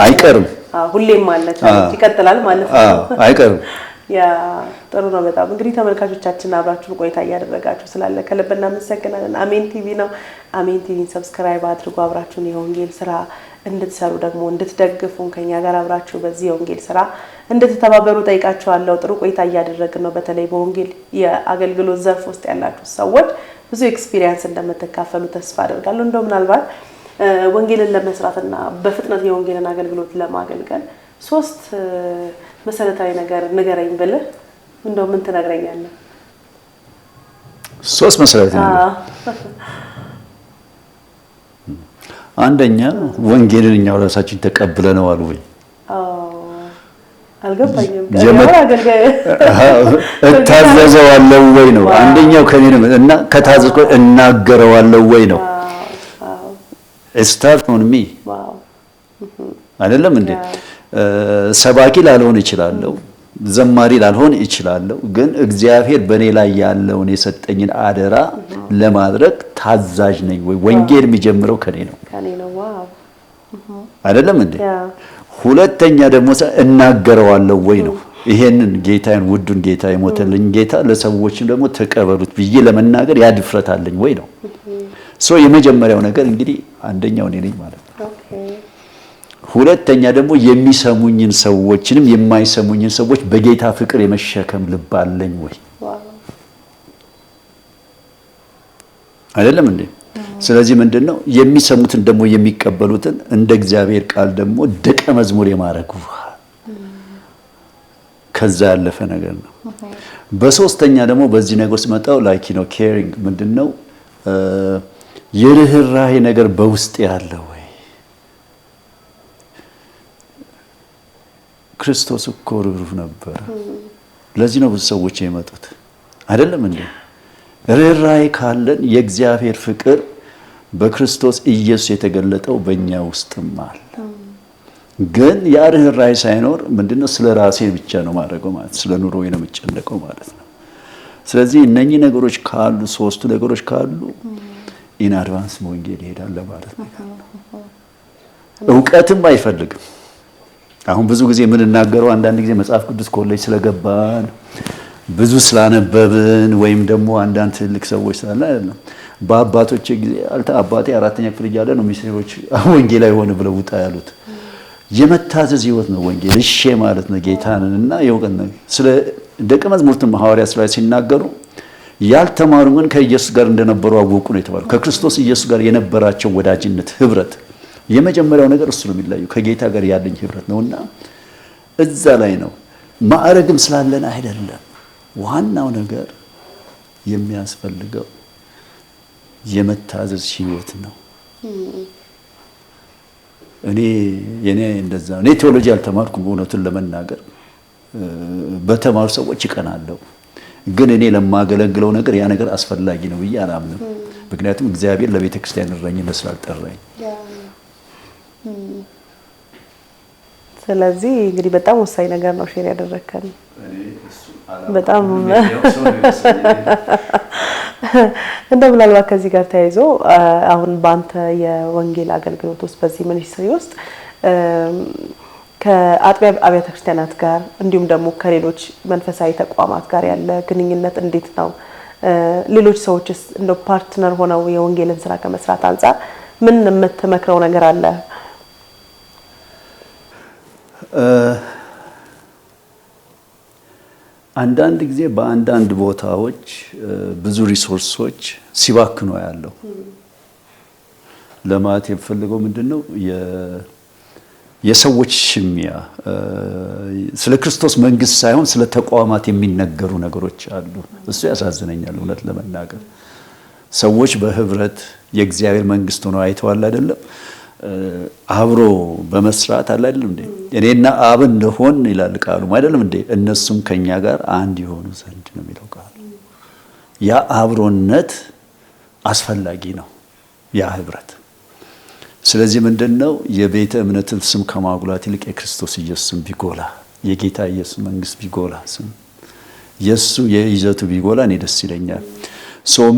A: አይቀርም።
B: ሁሌም ማለት ቻሌንጅ ይቀጥላል ማለት ነው።
A: አይቀርም።
B: ያ ጥሩ ነው በጣም። እንግዲህ ተመልካቾቻችን አብራችሁን ቆይታ እያደረጋችሁ ስላለ ከልብ እናመሰግናለን። አሜን ቲቪ ነው። አሜን ቲቪን ሰብስክራይብ አድርጉ። አብራችሁን የወንጌል ስራ እንድትሰሩ ደግሞ እንድትደግፉን ከኛ ጋር አብራችሁ በዚህ የወንጌል ስራ እንድትተባበሩ ጠይቃችኋለሁ። ጥሩ ቆይታ እያደረግን ነው። በተለይ በወንጌል የአገልግሎት ዘርፍ ውስጥ ያላችሁ ሰዎች ብዙ ኤክስፒሪየንስ እንደምትካፈሉ ተስፋ አደርጋለሁ። እንደው ምናልባት ወንጌልን ለመስራትና በፍጥነት የወንጌልን አገልግሎት ለማገልገል 3 መሰረታዊ ነገር ንገረኝ ብልህ እንደው ምን ትነግረኛለህ?
A: 3 መሰረታዊ ነገር። አንደኛ ወንጌልን እኛው ራሳችን ተቀብለነዋል ወይ?
B: አልገባኝም።
A: እታዘዘዋለሁ ወይ ነው አንደኛው ከኔ ነው። እና ከታዘዝኩ እናገረዋለሁ ወይ ነው። ስታርት ኦን ሚ አይደለም እንዴ? ሰባኪ ላልሆን እችላለሁ፣ ዘማሪ ላልሆን እችላለሁ፣ ግን እግዚአብሔር በኔ ላይ ያለውን የሰጠኝን አደራ ለማድረግ ታዛዥ ነኝ ወይ? ወንጌል የሚጀምረው ከኔ ነው አይደለም እንዴ? ሁለተኛ ደግሞ እናገረዋለሁ ወይ ነው። ይሄንን ጌታዬን ውዱን ጌታ የሞተልኝ ጌታ ለሰዎችም ደግሞ ተቀበሉት ብዬ ለመናገር ያ ድፍረት አለኝ ወይ ነው። የመጀመሪያው ነገር እንግዲህ አንደኛው እኔ ነኝ ማለት ነው። ሁለተኛ ደግሞ የሚሰሙኝን ሰዎችንም የማይሰሙኝን ሰዎች በጌታ ፍቅር የመሸከም ልብ አለኝ ወይ? አይደለም እንዴ? ስለዚህ ምንድነው የሚሰሙትን ደግሞ የሚቀበሉትን እንደ እግዚአብሔር ቃል ደግሞ ደቀ መዝሙር የማድረግ ከዛ ያለፈ ነገር ነው። በሶስተኛ ደግሞ በዚህ ነገር ውስጥ መጣው ላይክ ነው ኬሪንግ ምንድነው የርህራሄ ነገር በውስጥ ያለው ወይ? ክርስቶስ እኮ ርህሩህ ነበር። ለዚህ ነው ብዙ ሰዎች የመጡት አይደለም እንዴ? ርህራሄ ካለን የእግዚአብሔር ፍቅር በክርስቶስ ኢየሱስ የተገለጠው በእኛ ውስጥም አለ። ግን ያ ርህራሄ ሳይኖር ምንድነው ስለ ራሴ ብቻ ነው ማድረገው ማለት ስለ ኑሮዬ ነው የምጨነቀው ማለት ነው። ስለዚህ እነኚህ ነገሮች ካሉ 3ቱ ነገሮች ካሉ ኢን አድቫንስ ወንጌል ይሄዳል ማለት ነው። እውቀትም አይፈልግም። አሁን ብዙ ጊዜ የምንናገረው አንዳንድ ጊዜ መጽሐፍ ቅዱስ ኮሌጅ ስለገባን ብዙ ስላነበብን ወይም ደግሞ አንዳንድ ትልቅ ሰዎች ስላለ አይደለም። በአባቶች ጊዜ አባቴ አራተኛ ክፍል እያለ ነው ሚስዮኖች ወንጌላዊ ሆነ ብለው ውጣ ያሉት። የመታዘዝ ህይወት ነው ወንጌል። እሺ ማለት ነው ጌታንን እና የወቀን ነው። ስለ ደቀ መዛሙርቱም ሐዋርያት ሥራ ሲናገሩ ያልተማሩ ግን ከኢየሱስ ጋር እንደነበሩ አወቁ ነው የተባለው። ከክርስቶስ ኢየሱስ ጋር የነበራቸው ወዳጅነት ህብረት የመጀመሪያው ነገር እሱ ነው የሚለየው ከጌታ ጋር ያለኝ ህብረት ነውና እዛ ላይ ነው። ማዕረግም ስላለን አይደለም። ዋናው ነገር የሚያስፈልገው የመታዘዝ ህይወት ነው። እኔ እንደዛ እኔ ቴዎሎጂ አልተማርኩም እውነቱን ለመናገር በተማሩ ሰዎች ይቀናለሁ። ግን እኔ ለማገለግለው ነገር ያ ነገር አስፈላጊ ነው ብዬ አላምንም። ምክንያቱም እግዚአብሔር ለቤተ ክርስቲያን እረኝነት ስላልጠራኝ።
B: ስለዚህ እንግዲህ በጣም ወሳኝ ነገር ነው ሼር ያደረከን። በጣም እንደው ምናልባት ከዚህ ጋር ተያይዞ አሁን በአንተ የወንጌል አገልግሎት ውስጥ በዚህ ሚኒስትሪ ውስጥ ከአጥቢያ አብያተ ክርስቲያናት ጋር እንዲሁም ደግሞ ከሌሎች መንፈሳዊ ተቋማት ጋር ያለ ግንኙነት እንዴት ነው? ሌሎች ሰዎችስ እንደው ፓርትነር ሆነው የወንጌልን ስራ ከመስራት አንፃር ምን የምትመክረው ነገር አለ?
A: አንዳንድ ጊዜ በአንዳንድ ቦታዎች ብዙ ሪሶርሶች ሲባክኑ ያለው ለማለት የምፈልገው ምንድነው የሰዎች ሽሚያ ስለ ክርስቶስ መንግስት ሳይሆን ስለ ተቋማት የሚነገሩ ነገሮች አሉ። እሱ ያሳዝነኛል እውነት ለመናገር። ሰዎች በህብረት የእግዚአብሔር መንግስት ሆነው አይተዋል አይደለም? አብሮ በመስራት አለ አይደለም እንዴ? እኔና አብ እንደሆን ይላል ቃሉ አይደለም እንዴ? እነሱም ከኛ ጋር አንድ ይሆኑ ዘንድ ነው የሚለው ቃሉ። ያ አብሮነት አስፈላጊ ነው፣ ያ ህብረት። ስለዚህ ምንድነው የቤተ እምነትን ስም ከማጉላት ይልቅ የክርስቶስ ኢየሱስን ቢጎላ፣ የጌታ ኢየሱስ መንግስት ቢጎላ፣ ስም የሱ የይዘቱ ቢጎላ እኔ ደስ ይለኛል።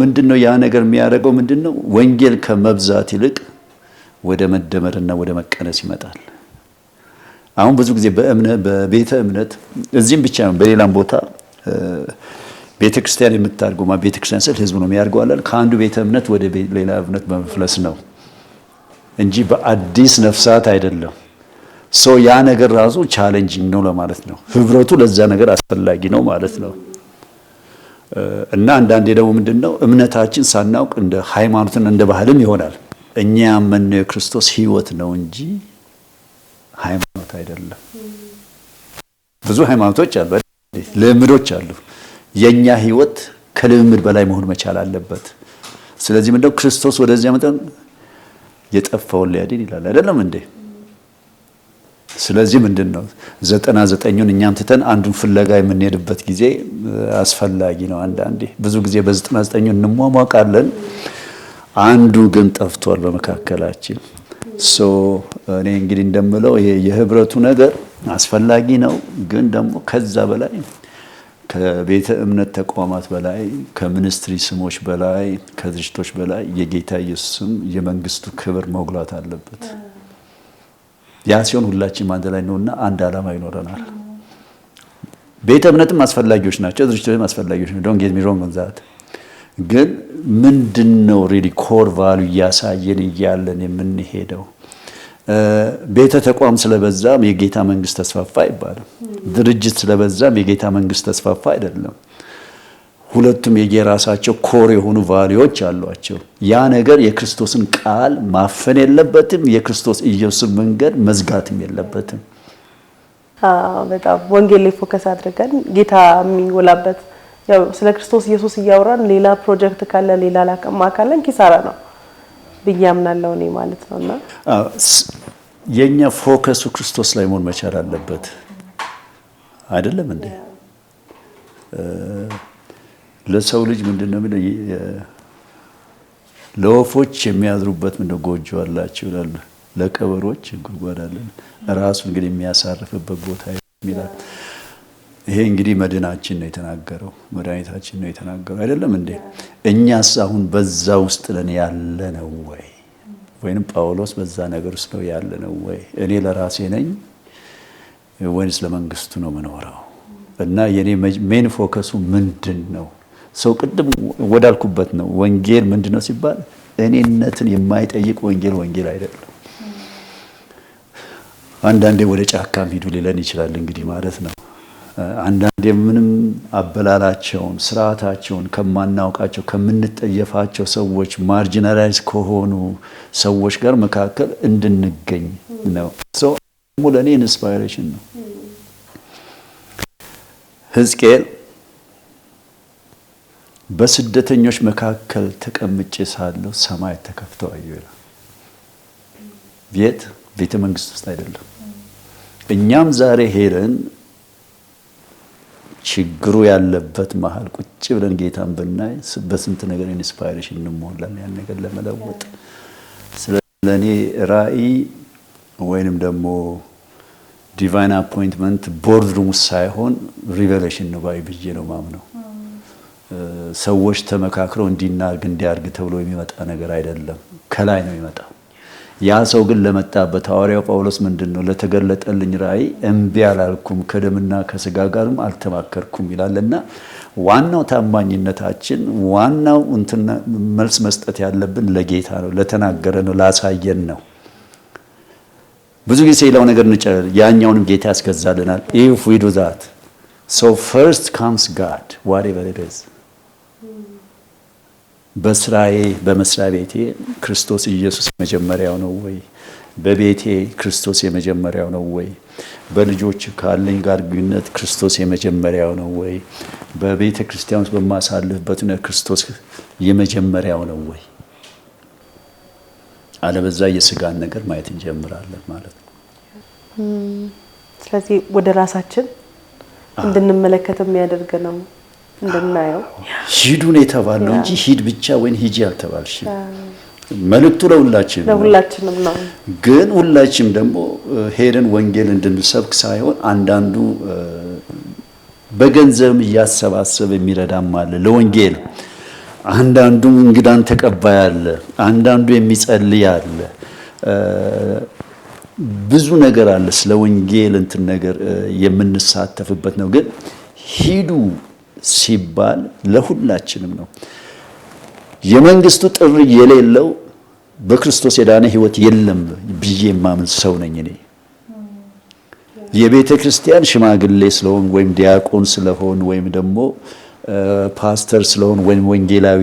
A: ምንድነው ያ ነገር የሚያደርገው ምንድነው? ወንጌል ከመብዛት ይልቅ ወደ መደመርና ወደ መቀነስ ይመጣል። አሁን ብዙ ጊዜ በቤተ እምነት እዚህም ብቻ ነው በሌላም ቦታ ቤተክርስቲያን የምታድገው ቤተክርስቲያን ስል ህዝቡ ነው የሚያድገው አላል። ከአንዱ ቤተ እምነት ወደ ሌላ እምነት በመፍለስ ነው እንጂ በአዲስ ነፍሳት አይደለም። ያ ነገር ራሱ ቻሌንጂንግ ነው ለማለት ነው። ህብረቱ ለዛ ነገር አስፈላጊ ነው ማለት ነው። እና አንዳንዴ ደግሞ ምንድነው እምነታችን ሳናውቅ እንደ ሃይማኖትን እንደ ባህልም ይሆናል። እኛ ያመንነው የክርስቶስ ህይወት ነው እንጂ ሃይማኖት አይደለም። ብዙ ሃይማኖቶች አሉ፣ ልምዶች አሉ። የኛ ህይወት ከልምድ በላይ መሆን መቻል አለበት። ስለዚህ ምንድነው ክርስቶስ ወደዚያ መጠን የጠፋውን ሊያድን ይላል አይደለም እንዴ? ስለዚህ ምንድነው 99ን እኛም ትተን አንዱን ፍለጋ የምንሄድበት ጊዜ አስፈላጊ ነው። አንዳንዴ ብዙ ጊዜ በ99 እንሟሟቃለን፣ አንዱ ግን ጠፍቷል በመካከላችን። እኔ እንግዲህ እንደምለው ይሄ የህብረቱ ነገር አስፈላጊ ነው፣ ግን ደግሞ ከዛ በላይ ከቤተ እምነት ተቋማት በላይ ከሚኒስትሪ ስሞች በላይ ከድርጅቶች በላይ የጌታ ኢየሱስ ስም የመንግስቱ ክብር መጉላት አለበት። ያ ሲሆን ሁላችንም አንድ ላይ ነውና አንድ ዓላማ ይኖረናል። ቤተ እምነትም አስፈላጊዎች ናቸው፣ ድርጅቶችም አስፈላጊዎች ናቸው። ዶንት ጌት ሚ ሮንግ ዛት። ግን ምንድነው ሪሊ ኮር ቫልዩ እያሳየን እያለን የምንሄደው? ቤተ ተቋም ስለበዛም የጌታ መንግስት ተስፋፋ አይባልም። ድርጅት ስለበዛም የጌታ መንግስት ተስፋፋ አይደለም። ሁለቱም የየራሳቸው ኮር የሆኑ ቫልዩዎች አሏቸው። ያ ነገር የክርስቶስን ቃል ማፈን የለበትም፣ የክርስቶስ ኢየሱስን መንገድ መዝጋትም የለበትም።
B: በጣም ወንጌል ላይ ፎከስ አድርገን ጌታ የሚጎላበት ያው ስለ ክርስቶስ ኢየሱስ እያወራን ሌላ ፕሮጀክት ካለ ሌላ ላቀማ ካለን ኪሳራ ነው ብዬ አምናለሁ እኔ ማለት ነውና የኛ ፎከሱ ክርስቶስ ላይ መሆን መቻል አለበት አይደለም እንዴ? ለሰው ልጅ ምንድነው ለወፎች የሚያድሩበት ምንድነው ጎጆ አላቸው ይላል፣ ለቀበሮች ጉድጓድ አለ፣ ራሱን ግን የሚያሳርፍበት ቦታ ይላል። ይሄ እንግዲህ መድናችን ነው የተናገረው፣ መድኃኒታችን ነው የተናገረው አይደለም እንዴ? እኛስ አሁን በዛ ውስጥ ነን ያለነው ወይ? ወይንም ጳውሎስ በዛ ነገር ውስጥ ነው ያለነው ወይ? እኔ ለራሴ ነኝ ወይስ ለመንግስቱ ነው የምኖረው? እና የኔ ሜን ፎከሱ ምንድን ነው?
A: ሰው ቅድም ወዳልኩበት ነው። ወንጌል ምንድነው ሲባል እኔነትን የማይጠይቅ ወንጌል አይደለም። አንዳንዴ ወደ ጫካም ሂዱ ሊለን ይችላል እንግዲህ ማለት ነው። አንዳንዴ ምንም አበላላቸውን ስርዓታቸውን ከማናውቃቸው ከምንጠየፋቸው ሰዎች ማርጂናላይዝ ከሆኑ ሰዎች ጋር መካከል እንድንገኝ ነው። ሰው ደግሞ ለእኔ ኢንስፓይሬሽን ነው። ሕዝቅኤል በስደተኞች መካከል ተቀምጬ ሳለሁ ሰማይ ተከፍተው አየሁ ይላል። ቤተ መንግስት ውስጥ አይደለም። እኛም ዛሬ ሄደን ችግሩ ያለበት መሃል ቁጭ ብለን ጌታን ብናይ በስንት ነገር ኢንስፓይሬሽን እንሞላለን ያን ነገር ለመለወጥ። ስለኔ ራእይ ወይንም ደግሞ ዲቫይን አፖይንትመንት ቦርድ ሩም ሳይሆን ሪቨሌሽን ነው ብዬ ነው ማምነው። ሰዎች ተመካክረው እንዲያርግ ተብሎ የሚመጣ ነገር አይደለም፣ ከላይ ነው የሚመጣው። ያ ሰው ግን ለመጣበት ሐዋርያው ጳውሎስ ምንድነው ለተገለጠልኝ ራእይ እምቢ አላልኩም ከደምና ከስጋ ጋርም አልተማከርኩም ይላልና ዋናው ታማኝነታችን ዋናው መልስ መስጠት ያለብን ለጌታ ነው፣ ለተናገረ ነው፣ ላሳየን ነው። ብዙ ጊዜ ሌላው ነገር ያኛውንም ጌታ ያስገዛልናል። if we do that so first comes God whatever it is። በመስሪያ ቤቴ ክርስቶስ ኢየሱስ የመጀመሪያው ነው ወይ? በቤቴ ክርስቶስ የመጀመሪያው ነው ወይ? በልጆች ካለኝ ጋር ግንኙነት ክርስቶስ የመጀመሪያው ነው ወይ? በቤተ ክርስቲያን ውስጥ በማሳልፍበት ነው ክርስቶስ የመጀመሪያው ነው ወይ? አለበዛ የስጋን ነገር ማየት እንጀምራለን ማለት ነው።
B: ስለዚህ ወደ ራሳችን እንድንመለከት የሚያደርግ ነው እንድናየው።
A: ሂዱ ነው የተባለው እንጂ ሂድ ብቻ ወይ ሂጂ አልተባልሽ። መልእክቱ ለሁላችንም ነው። ግን ሁላችንም ደግሞ ሄደን ወንጌል እንድንሰብክ ሳይሆን አንዳንዱ በገንዘብ እያሰባሰበ የሚረዳም አለ ለወንጌል። አንዳንዱ እንግዳን ተቀባይ አለ፣ አንዳንዱ የሚጸልይ አለ። ብዙ ነገር አለ ስለ ወንጌል ነገር የምንሳተፍበት ነው። ግን ሂዱ ሲባል ለሁላችንም ነው። የመንግስቱ ጥሪ የሌለው በክርስቶስ የዳነ ህይወት የለም ብዬ ማምን ሰው ነኝ እኔ። የቤተ ክርስቲያን ሽማግሌ ስለሆን ወይም ዲያቆን ስለሆን ወይም ደግሞ ፓስተር ስለሆን ወይም ወንጌላዊ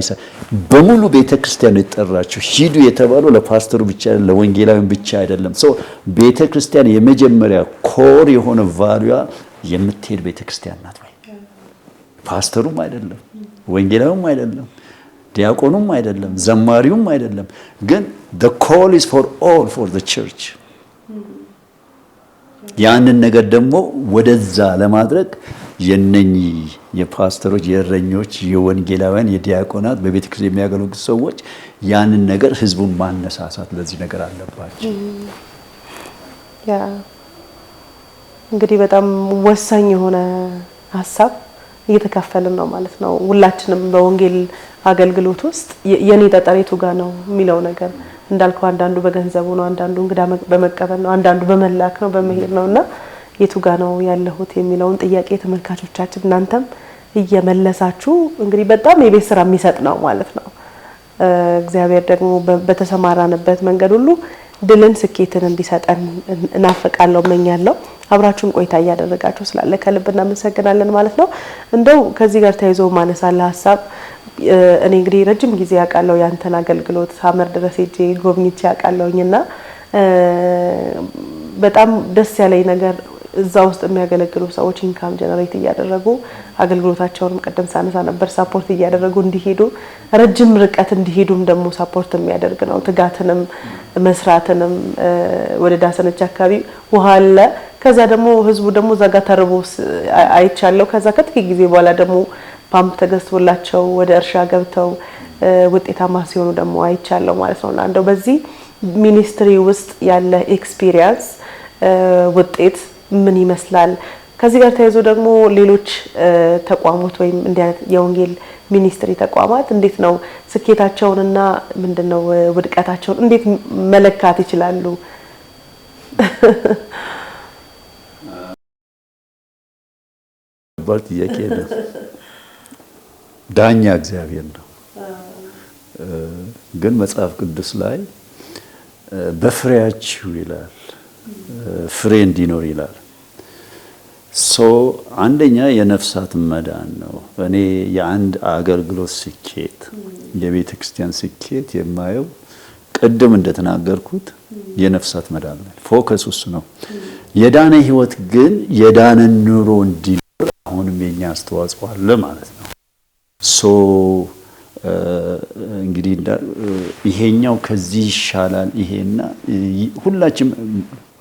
A: በሙሉ ቤተ ክርስቲያን የተጠራቸው ሂዱ የተባለው ለፓስተሩ ብቻ ለወንጌላዊ ብቻ አይደለም። ሰው ቤተ ክርስቲያን የመጀመሪያ ኮር የሆነ ቫልዩዋ የምትሄድ ቤተ ክርስቲያን ናት። ፓስተሩም አይደለም፣ ወንጌላዊም አይደለም፣ ዲያቆኑም አይደለም፣ ዘማሪውም አይደለም። ግን the call is for all for the church። ያንን ነገር ደግሞ ወደዛ ለማድረግ የነኚህ የፓስተሮች፣ የእረኞች፣ የወንጌላውያን፣ የዲያቆናት በቤተ ክርስቲያን የሚያገለግሉ ሰዎች ያንን ነገር ህዝቡን ማነሳሳት ለዚህ ነገር አለባቸው።
B: ያ እንግዲህ በጣም ወሳኝ የሆነ ሀሳብ እየተካፈልን ነው ማለት ነው። ሁላችንም በወንጌል አገልግሎት ውስጥ የኔ ጠጠሬቱ ጋር ነው የሚለው ነገር እንዳልከው አንዳንዱ በገንዘቡ ነው፣ አንዳንዱ እንግዳ በመቀበል ነው፣ አንዳንዱ በመላክ ነው፣ በመሄድ ነውና የቱ ጋር ነው ያለሁት የሚለውን ጥያቄ ተመልካቾቻችን እናንተም እየመለሳችሁ እንግዲህ በጣም የቤት ስራ የሚሰጥ ነው ማለት ነው። እግዚአብሔር ደግሞ በተሰማራንበት መንገድ ሁሉ ድልን ስኬትን እንዲሰጠን እናፈቃለሁ እመኛለሁ። አብራችሁን ቆይታ እያደረጋችሁ ስላለ ከልብ እናመሰግናለን ማለት ነው። እንደው ከዚህ ጋር ተያይዞ ማነሳለ ሀሳብ እኔ እንግዲህ ረጅም ጊዜ ያቃለው ያንተን አገልግሎት ሀመር ድረስ ሄጄ ጎብኝቼ ያቃለውኝና በጣም ደስ ያለኝ ነገር እዛ ውስጥ የሚያገለግሉ ሰዎች ኢንካም ጀነሬት እያደረጉ አገልግሎታቸውንም ቀደም ሳነሳ ነበር ሳፖርት እያደረጉ እንዲሄዱ ረጅም ርቀት እንዲሄዱም ደግሞ ሳፖርት የሚያደርግ ነው። ትጋትንም መስራትንም ወደ ዳሰነች አካባቢ ውሃ አለ። ከዛ ደግሞ ህዝቡ ደግሞ ዘጋ ተርቦ አይቻለው። ከዛ ከጥቂት ጊዜ በኋላ ደግሞ ፓምፕ ተገዝቶላቸው ወደ እርሻ ገብተው ውጤታማ ሲሆኑ ደግሞ አይቻለው ማለት ነው። እንደው በዚህ ሚኒስትሪ ውስጥ ያለ ኤክስፒሪየንስ ውጤት ምን ይመስላል? ከዚህ ጋር ተያይዞ ደግሞ ሌሎች ተቋማት ወይም እንዲህ አይነት የወንጌል ሚኒስትሪ ተቋማት እንዴት ነው ስኬታቸውንና ምንድነው ውድቀታቸውን እንዴት መለካት ይችላሉ?
A: ባልት ጥያቄ ነው። ዳኛ እግዚአብሔር ነው። ግን መጽሐፍ ቅዱስ ላይ በፍሬያችሁ ይላል፣ ፍሬ እንዲኖር ይላል። አንደኛ የነፍሳት መዳን ነው። እኔ የአንድ አገልግሎት ስኬት፣ የቤተ ክርስቲያን ስኬት የማየው ቅድም እንደተናገርኩት የነፍሳት መዳን ነው። ፎከስ እሱ ነው። የዳነ ህይወት ግን የዳነ ኑሮ እንዲኖር አሁንም የኛ አስተዋጽኦ አለ ማለት ነው። እንግዲህ ይሄኛው ከዚህ ይሻላል ይሄና ሁላችንም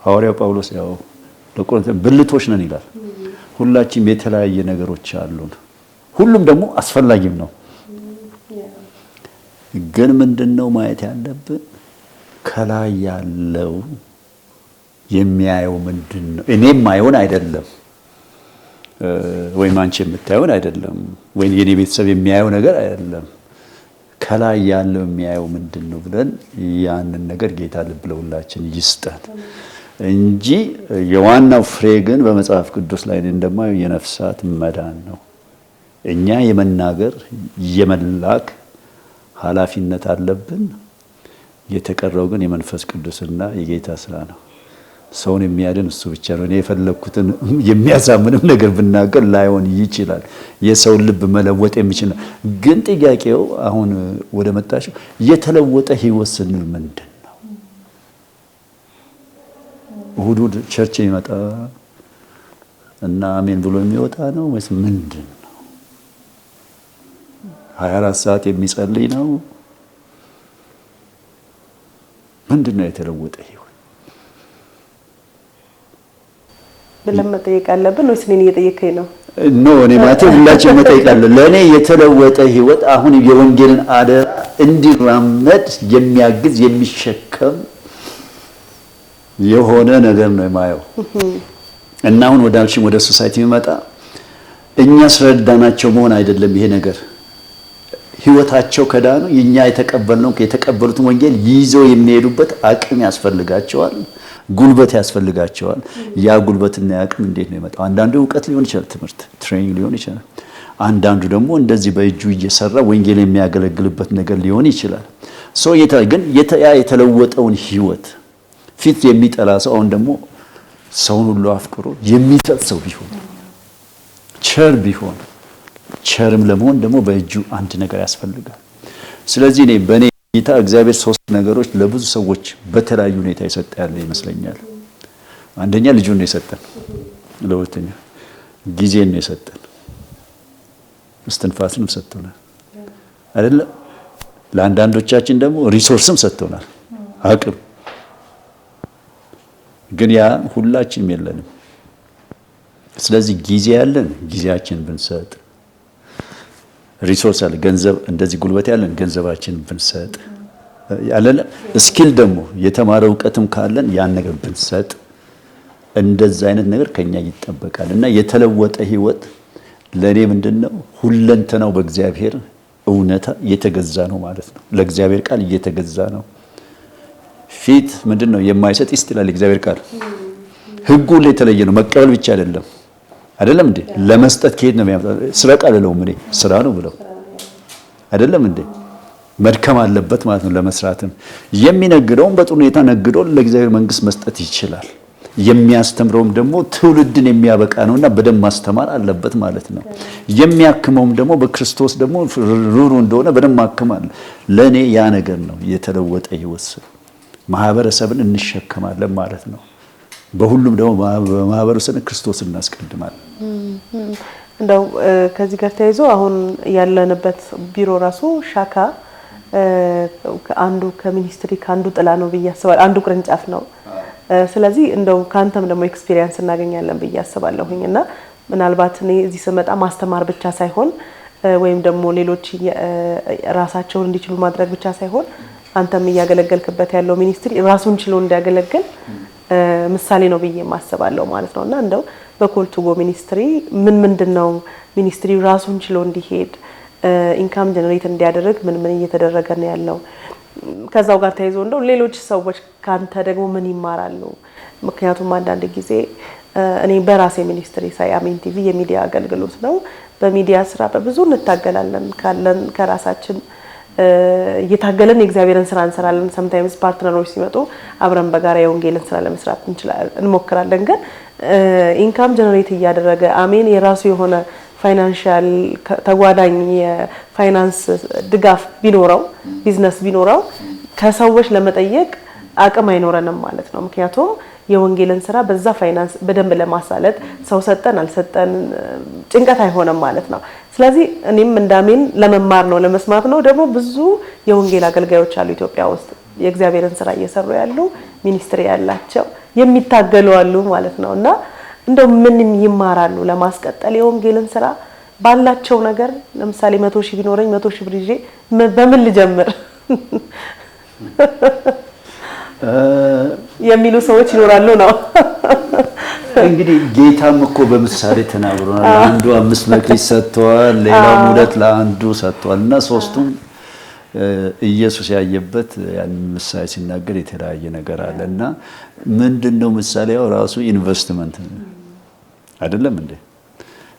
A: ሐዋርያው ጳውሎስ ያው ለቆሮንቶስ ብልቶች ነን ይላል። ሁላችንም የተለያየ ነገሮች አሉን። ሁሉም ደግሞ አስፈላጊም ነው። ግን ምንድነው ማየት ያለብን? ከላይ ያለው የሚያየው ምንድነው? እኔም ማየውን አይደለም ወይም አንቺ የምታየውን አይደለም ወይ የኔ ቤተሰብ የሚያየው ነገር አይደለም። ከላይ ያለው የሚያየው ምንድነው ብለን ያንን ነገር ጌታ ልብ ለሁላችን ይስጠን እንጂ የዋናው ፍሬ ግን በመጽሐፍ ቅዱስ ላይ እንደማየው የነፍሳት መዳን ነው። እኛ የመናገር የመላክ ኃላፊነት አለብን። የተቀረው ግን የመንፈስ ቅዱስና የጌታ ስራ ነው። ሰውን የሚያድን እሱ ብቻ ነው። እኔ የፈለኩትን የሚያሳምንም ነገር ብናገር ላይሆን ይችላል። የሰውን ልብ መለወጥ የሚችል ነው። ግን ጥያቄው አሁን ወደ መጣሽው የተለወጠ ህይወት ስንል ምንድን ነው? እሑድ ቸርች ይመጣ እና አሜን ብሎ የሚወጣ ነው ወይስ ምንድን ነው? 24 ሰዓት የሚጸልይ ነው? ምንድን ነው የተለወጠ ህይወት
B: ብለን መጠየቅ አለብን ወይስ እኔን እየጠየቀኝ ነው?
A: ኖ እኔ ማለት ሁላችን መጠየቃለን። ለኔ የተለወጠ ህይወት አሁን የወንጌልን አደራ እንዲራመድ የሚያግዝ የሚሸከም የሆነ ነገር ነው የማየው። እና አሁን ወደ ሶሳይቲ መጣ እኛ ስለዳናቸው መሆን አይደለም ይሄ ነገር። ህይወታቸው ከዳኑ የኛ የተቀበሉትን ወንጌል ይዘው የሚሄዱበት አቅም ያስፈልጋቸዋል፣ ጉልበት ያስፈልጋቸዋል። ያ ጉልበትና አቅም እንዴት ነው የመጣው? አንዳንዱ እውቀት ሊሆን ይችላል፣ ትምህርት ትሬኒንግ ሊሆን ይችላል። አንዳንዱ ደግሞ እንደዚህ በእጁ እየሰራ ወንጌል የሚያገለግልበት ነገር ሊሆን ይችላል። ግን የተለወጠውን ህይወት ፊት የሚጠላ ሰው አሁን ደግሞ ሰውን ሁሉ አፍቅሮ የሚሰጥ ሰው ቢሆን ቸር ቢሆን ቸርም ለመሆን ደግሞ በእጁ አንድ ነገር ያስፈልጋል። ስለዚህ በእኔ ጌታ እግዚአብሔር 3 ነገሮች ለብዙ ሰዎች በተለያዩ ሁኔታ የሰጠ ያለ ይመስለኛል። አንደኛ ልጁን ነው የሰጠን፣ ለሁለተኛ ጊዜን ነው የሰጠን፣ እስትንፋስንም ሰጥቶናል አይደለ? ለአንዳንዶቻችን ደግሞ ሪሶርስም ሰጥቶናል፣ አቅም። ግን ያ ሁላችንም የለንም። ስለዚህ ጊዜ ያለን ጊዜያችንን ብንሰጥ፣ ሪሶርስ አለ ገንዘብ እንደዚህ ጉልበት ያለን ገንዘባችንን ብንሰጥ፣ ያለን ስኪል ደግሞ የተማረ እውቀትም ካለን ያን ነገር ብንሰጥ፣ እንደዛ አይነት ነገር ከኛ ይጠበቃል። እና የተለወጠ ህይወት ለኔ ምንድነው? ሁለንተናው በእግዚአብሔር እውነታ የተገዛ ነው ማለት ነው። ለእግዚአብሔር ቃል እየተገዛ ነው። ፊት ምንድነው? የማይሰጥ ይስጥላል እግዚአብሔር ቃል። ህጉ ላይ የተለየ ነው። መቀበል ብቻ አይደለም እንዴ? ለመስጠት ከሄድ ነው የሚያመጣው። ስረቅ አልለውም እኔ ስራ ነው ብለው አይደለም እንዴ? መድከም አለበት ማለት ነው። ለመስራትም የሚነግደውም በጥሩ ሁኔታ ነግዶ ለእግዚአብሔር መንግስት መስጠት ይችላል። የሚያስተምረውም ደግሞ ትውልድን የሚያበቃ ነውና በደንብ ማስተማር አለበት ማለት ነው። የሚያክመውም ደግሞ በክርስቶስ ደግሞ ሩሩ እንደሆነ በደንብ ማከማል። ለኔ ያ ነገር ነው የተለወጠ ህይወት። ማህበረሰብን እንሸከማለን ማለት ነው። በሁሉም ደግሞ በማህበረሰብ ክርስቶስን እናስቀድማለን።
B: እንደው ከዚህ ጋር ተያይዞ አሁን ያለንበት ቢሮ ራሱ ሻካ አንዱ ከሚኒስትሪ ከአንዱ ጥላ ነው ብዬ አስባለሁ። አንዱ ቅርንጫፍ ነው። ስለዚህ እንደው ካንተም ደግሞ ኤክስፒሪየንስ እናገኛለን ብዬ አስባለሁኝ እና ምናልባት እኔ እዚህ ስመጣ ማስተማር ብቻ ሳይሆን ወይም ደግሞ ሌሎች ራሳቸውን እንዲችሉ ማድረግ ብቻ ሳይሆን አንተም እያገለገልክበት ያለው ሚኒስትሪ ራሱን ችሎ እንዲያገለግል ምሳሌ ነው ብዬ ማስባለሁ ማለት ነውና እንደው በኮልቱጎ ሚኒስትሪ ምንድነው ሚኒስትሪው ራሱን ችሎ እንዲሄድ ኢንካም ጀነሬት እንዲያደርግ ምን እየተደረገ ነው ያለው? ከዛው ጋር ተያይዞ እንደው ሌሎች ሰዎች ካንተ ደግሞ ምን ይማራሉ? ምክንያቱም አንዳንድ ጊዜ እኔ በራሴ ሚኒስትሪ ሳይ አሜን ቲቪ የሚዲያ አገልግሎት ነው። በሚዲያ ስራ በብዙ እንታገላለን ካለን ከራሳችን እየታገለን የእግዚአብሔርን ስራ እንሰራለን። ሰምታይምስ ፓርትነሮች ሲመጡ አብረን በጋራ የወንጌልን ስራ ለመስራት እንሞክራለን። ግን ኢንካም ጀነሬት እያደረገ አሜን የራሱ የሆነ ፋይናንሻል ተጓዳኝ የፋይናንስ ድጋፍ ቢኖረው ቢዝነስ ቢኖረው ከሰዎች ለመጠየቅ አቅም አይኖረንም ማለት ነው። ምክንያቱም የወንጌልን ስራ በዛ ፋይናንስ በደንብ ለማሳለጥ ሰው ሰጠን አልሰጠን ጭንቀት አይሆንም ማለት ነው። ስለዚህ እኔም እንዳሜን ለመማር ነው ለመስማት ነው። ደግሞ ብዙ የወንጌል አገልጋዮች አሉ ኢትዮጵያ ውስጥ የእግዚአብሔርን ስራ እየሰሩ ያሉ ሚኒስትሪ ያላቸው የሚታገሉ አሉ ማለት ነው። እና እንደው ምን ይማራሉ ለማስቀጠል የወንጌልን ስራ ባላቸው ነገር? ለምሳሌ 100,000 ቢኖረኝ 100,000 ብር ይዤ በምን ልጀምር የሚሉ ሰዎች ይኖራሉ ነው።
A: እንግዲህ ጌታም እኮ በምሳሌ ተናግሮናል። አንዱ 5 መክሊት ሰጥቷል፣ ሌላው 2 ለአንዱ ሰጥቷል እና ሶስቱም ኢየሱስ ያየበት ያን ምሳሌ ሲናገር የተለያየ ነገር አለ እና ምንድነው ምሳሌው ራሱ ኢንቨስትመንት አይደለም እንዴ?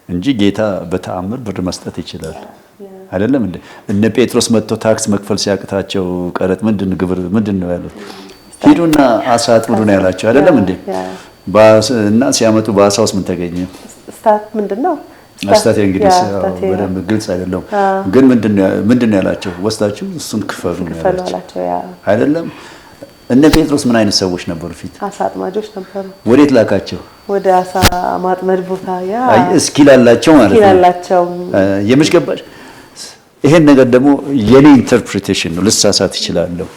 A: እንጂ ጌታ በተአምር ብር መስጠት ይችላል አይደለም እንዴ? እነ ጴጥሮስ መጥቶ ታክስ መክፈል ሲያቅታቸው ቀረጥ ግብር ምንድነው ያሉት? ሂዱና አሳ አጥምዱ ነው ያላቸው አይደለም እንዴ? እና ሲያመጡ በአሳ ውስጥ ምን ተገኘ?
B: ስታት ምንድነው?
A: አስታቴ እንግዲህ በደንብ ግልጽ አይደለም፣ ግን ምንድነው ያላቸው? ወስዳችሁ እሱን ክፈሉ ነው ያላቸው አይደለም? እነ ጴጥሮስ ምን አይነት ሰዎች ነበሩ? ፊት
B: አሳ አጥማጆች ነበሩ።
A: ወዴት ላካቸው?
B: ወደ አሳ ማጥመድ ቦታ።
A: እስኪል አላቸው ማለት ነው።
B: እስኪል አላቸው።
A: የምትገባሽ ይሄን ነገር ደግሞ የኔ ኢንተርፕሪቴሽን ነው፣ ልሳሳት እችላለሁ።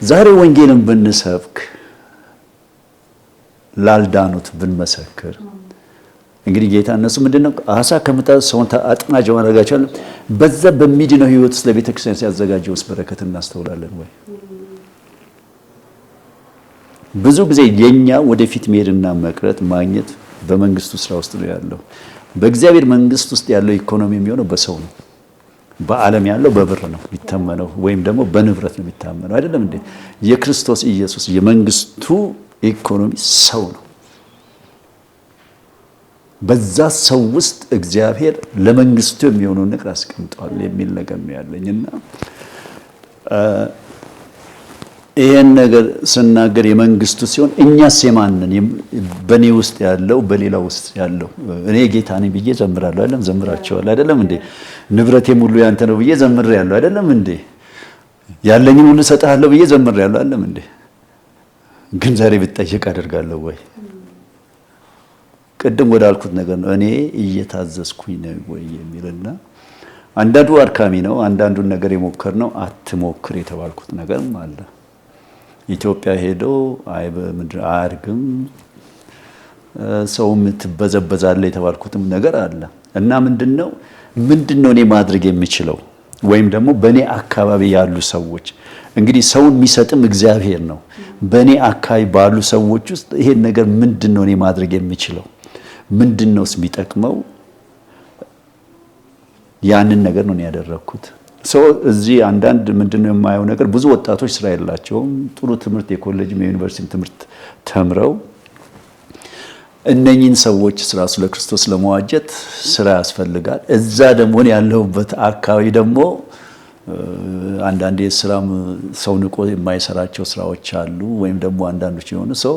A: ዛሬ ወንጌልን ብንሰብክ ላልዳኑት ብንመሰክር እንግዲህ ጌታ እነሱ ምንድነው አሳ ከመጣ ሰውን አጥማጅ ማድረጋቸው በዛ በሚድነው ህይወት ውስጥ ለቤተ ክርስቲያን ሲያዘጋጀውስ በረከት እናስተውላለን ወይ? ብዙ ጊዜ የኛ ወደፊት መሄድና መቅረት ማግኘት በመንግስቱ ስራ ውስጥ ነው ያለው። በእግዚአብሔር መንግስት ውስጥ ያለው ኢኮኖሚ የሚሆነው በሰው ነው። በዓለም ያለው በብር ነው የሚተመነው ወይም ደግሞ በንብረት ነው የሚታመነው አይደለም እንዴ? የክርስቶስ ኢየሱስ የመንግስቱ ኢኮኖሚ ሰው ነው። በዛ ሰው ውስጥ እግዚአብሔር ለመንግስቱ የሚሆነውን ነገር አስቀምጧል የሚል ነገር ነው ያለኝና ይሄን ነገር ስናገር የመንግስቱ ሲሆን እኛስ የማንን በኔ ውስጥ ያለው በሌላው ውስጥ ያለው እኔ ጌታ ነኝ ብዬ ዘምራለሁ አይደለም? ዘምራቸዋል አይደለም እንዴ? ንብረቴም ሁሉ ያንተ ነው ብዬ ዘምሬያለሁ አይደለም እንዴ? ያለኝን ሁሉ ሰጣለሁ ብዬ ዘምሬያለሁ አይደለም እንዴ? ግን ዛሬ ብትጠይቅ አደርጋለሁ ወይ? ቅድም ወዳልኩት ነገር ነው እኔ እየታዘዝኩኝ ነው ወይ የሚልና አንዳንዱ አድካሚ ነው። አንዳንዱን ነገር የሞከርነው አትሞክር የተባልኩት ነገርም አለ። ኢትዮጵያ ሄዶ አያድግም ሰውም ትበዘበዛለህ የተባልኩትም ነገር አለ እና ምንድነው እኔ ማድረግ የምችለው ወይም ደግሞ በኔ አካባቢ ያሉ ሰዎች እንግዲህ ሰውን የሚሰጥም እግዚአብሔር ነው። በኔ አካባቢ ባሉ ሰዎች ውስጥ ይሄን ነገር ምንድነው እኔ ማድረግ የምችለው? ምንድነውስ የሚጠቅመው? ያንን ነገር ነው ያደረኩት። እዚህ አንዳንድ ምንድነው የማየው ነገር ብዙ ወጣቶች ስራ የላቸውም። ጥሩ ትምህርት የኮሌጅም የዩኒቨርሲቲ ትምህርት ተምረው እነኚህን ሰዎች ስራ ስለ ክርስቶስ ለመዋጀት ስራ ያስፈልጋል። እዛ ደግሞ ያለውበት አካባቢ ደግሞ አንዳንዴ ስራም ሰው ንቆ የማይሰራቸው ስራዎች አሉ። ወይም ደግሞ አንዳንዶች የሆኑ ሰው